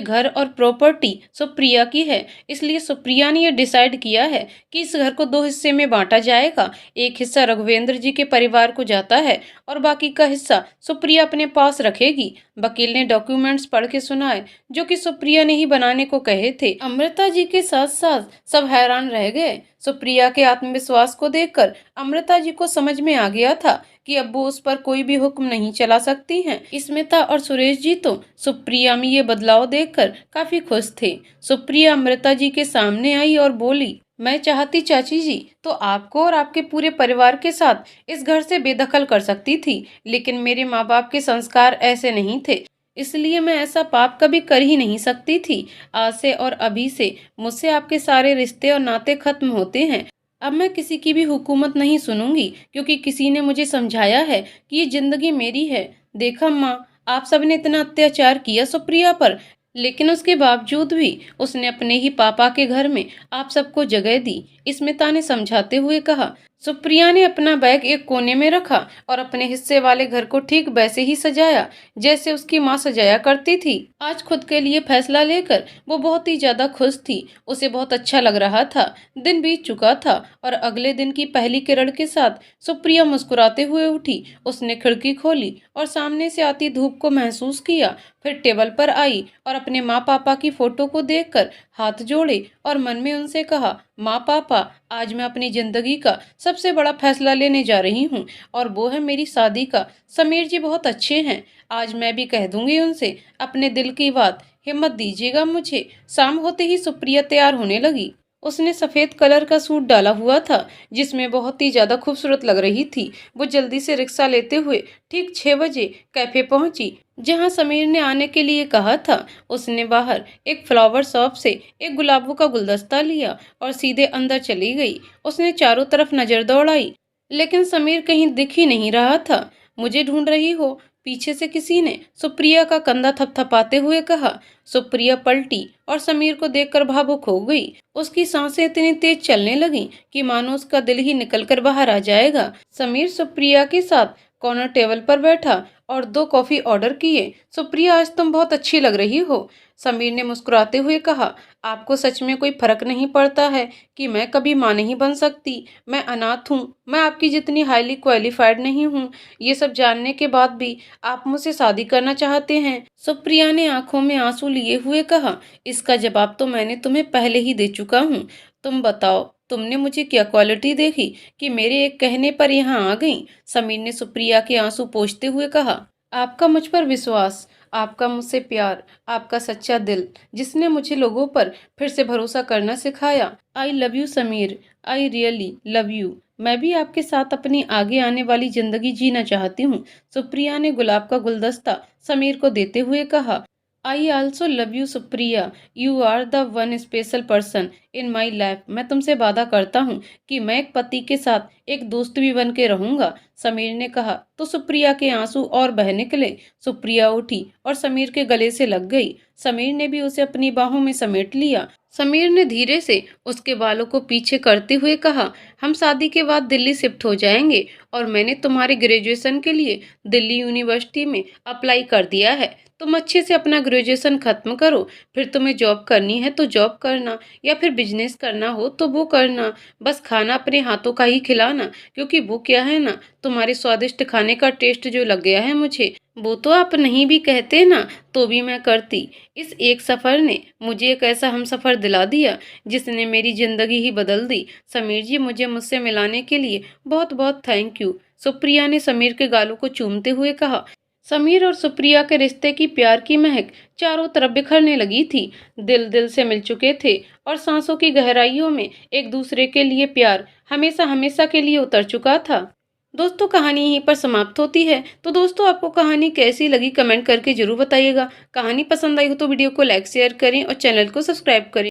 घर और प्रॉपर्टी सुप्रिया की है। इसलिए सुप्रिया ने ये डिसाइड किया है कि इस घर को 2 हिस्से में बांटा जाएगा। एक हिस्सा रघुवेंद्र जी के परिवार को जाता है और बाकी का हिस्सा सुप्रिया अपने पास रखेगी। वकील ने डॉक्यूमेंट्स पढ़ के सुनाए जो कि सुप्रिया ने ही बनाने को कहे थे। अमृता जी के साथ साथ सब हैरान रह गए। सुप्रिया के आत्मविश्वास को देखकर अमृता जी को समझ में आ गया था कि अब वो उस पर कोई भी हुक्म नहीं चला सकती हैं। स्मिता और सुरेश जी तो सुप्रिया में ये बदलाव देखकर काफी खुश थे। सुप्रिया अमृता जी के सामने आई और बोली, मैं चाहती चाची जी तो आपको और आपके पूरे परिवार के साथ इस घर से बेदखल कर सकती थी, लेकिन मेरे माँ बाप के संस्कार ऐसे नहीं थे, इसलिए मैं ऐसा पाप कभी कर ही नहीं सकती थी। आज से और अभी से मुझसे आपके सारे रिश्ते और नाते खत्म होते हैं। अब मैं किसी की भी हुकूमत नहीं सुनूंगी, क्योंकि किसी ने मुझे समझाया है कि ये जिंदगी मेरी है। देखा माँ, आप सबने इतना अत्याचार किया सुप्रिया पर, लेकिन उसके बावजूद भी उसने अपने ही पापा के घर में आप सबको जगह दी, स्मिता ने समझाते हुए कहा। सुप्रिया ने अपना बैग एक कोने में रखा और अपने हिस्से वाले घर को ठीक वैसे ही सजाया जैसे उसकी माँ सजाया करती थी। आज खुद के लिए फैसला लेकर वो बहुत ही ज्यादा खुश थी। उसे बहुत अच्छा लग रहा था। दिन बीत चुका था और अगले दिन की पहली किरण के साथ सुप्रिया मुस्कुराते हुए उठी। उसने खिड़की खोली और सामने से आती धूप को महसूस किया। फिर टेबल पर आई और अपने माँ पापा की फोटो को देखकर हाथ जोड़े और मन में उनसे कहा, माँ पापा, आज मैं अपनी जिंदगी का सबसे बड़ा फैसला लेने जा रही हूँ और वो है मेरी शादी का। समीर जी बहुत अच्छे हैं, आज मैं भी कह दूंगी उनसे अपने दिल की बात, हिम्मत दीजिएगा मुझे। शाम होते ही सुप्रिया तैयार होने लगी। उसने सफ़ेद कलर का सूट डाला हुआ था, जिसमें बहुत ही ज़्यादा खूबसूरत लग रही थी। वो जल्दी से रिक्शा लेते हुए ठीक 6 बजे कैफ़े पहुंची, जहां समीर ने आने के लिए कहा था। उसने बाहर एक फ्लावर शॉप से एक गुलाबों का गुलदस्ता लिया और सीधे अंदर चली गई। उसने चारों तरफ नज़र दौड़ाई, लेकिन समीर कहीं दिख ही नहीं रहा था। मुझे ढूंढ रही हो? पीछे से किसी ने सुप्रिया का कंधा थपथपाते हुए कहा। सुप्रिया पलटी और समीर को देखकर भावुक हो गई। उसकी सांसें इतनी तेज चलने लगीं कि मानो उसका दिल ही निकलकर बाहर आ जाएगा। समीर सुप्रिया के साथ कॉर्नर टेबल पर बैठा और 2 कॉफी ऑर्डर किए। सुप्रिया, आज तुम बहुत अच्छी लग रही हो, समीर ने मुस्कुराते हुए कहा। आपको सच में कोई फर्क नहीं पड़ता है कि मैं कभी मां नहीं बन सकती? मैं अनाथ हूँ, मैं आपकी जितनी हाईली क्वालिफाइड नहीं हूँ। ये सब जानने के बाद भी आप मुझसे शादी करना चाहते हैं? सुप्रिया ने आंखों में आंसू लिए हुए कहा। इसका जवाब तो मैंने तुम्हें पहले ही दे चुका हूँ। तुम बताओ, तुमने मुझे क्या क्वालिटी देखी कि मेरे एक कहने पर यहाँ आ गई? समीर ने सुप्रिया के आंसू पोंछते हुए कहा। आपका मुझ पर विश्वास, आपका मुझसे प्यार, आपका सच्चा दिल, जिसने मुझे लोगों पर फिर से भरोसा करना सिखाया। I love you Sameer, I really love you. मैं भी आपके साथ अपनी आगे आने वाली जिंदगी जीना चाहती हूँ, सुप्रिया ने गुलाब का गुलदस्ता समीर को देते हुए कहा। I also love you Supriya, you are the one special person in my life. मैं तुमसे वादा करता हूँ कि मैं एक पति के साथ एक दोस्त भी बन के रहूंगा, समीर ने कहा। तो सुप्रिया के आंसू और बह निकले। सुप्रिया उठी और समीर के गले से लग गई। समीर ने भी उसे अपनी बाहों में समेट लिया। समीर ने धीरे से उसके बालों को पीछे करते हुए कहा, हम शादी के बाद दिल्ली शिफ्ट हो जाएंगे और मैंने तुम्हारे ग्रेजुएशन के लिए दिल्ली यूनिवर्सिटी में अप्लाई कर दिया है। तुम अच्छे से अपना ग्रेजुएशन खत्म करो, फिर तुम्हें जॉब करनी है तो जॉब करना, या फिर बिजनेस करना हो तो वो करना। बस खाना अपने हाथों का ही खिलाना, क्योंकि वो क्या है ना, तुम्हारे स्वादिष्ट खाने का टेस्ट जो लग गया है मुझे, वो तो आप नहीं भी कहते ना तो भी मैं करती। इस एक सफ़र ने मुझे एक ऐसा हम सफ़र दिला दिया जिसने मेरी ज़िंदगी ही बदल दी। समीर जी, मुझे मुझसे मिलाने के लिए बहुत बहुत थैंक यू, सुप्रिया ने समीर के गालों को चूमते हुए कहा। समीर और सुप्रिया के रिश्ते की प्यार की महक चारों तरफ बिखरने लगी थी। दिल दिल से मिल चुके थे और सांसों की गहराइयों में एक दूसरे के लिए प्यार हमेशा हमेशा के लिए उतर चुका था। दोस्तों, कहानी यहीं पर समाप्त होती है। तो दोस्तों, आपको कहानी कैसी लगी कमेंट करके जरूर बताइएगा। कहानी पसंद आई हो तो वीडियो को लाइक शेयर करें और चैनल को सब्सक्राइब करें।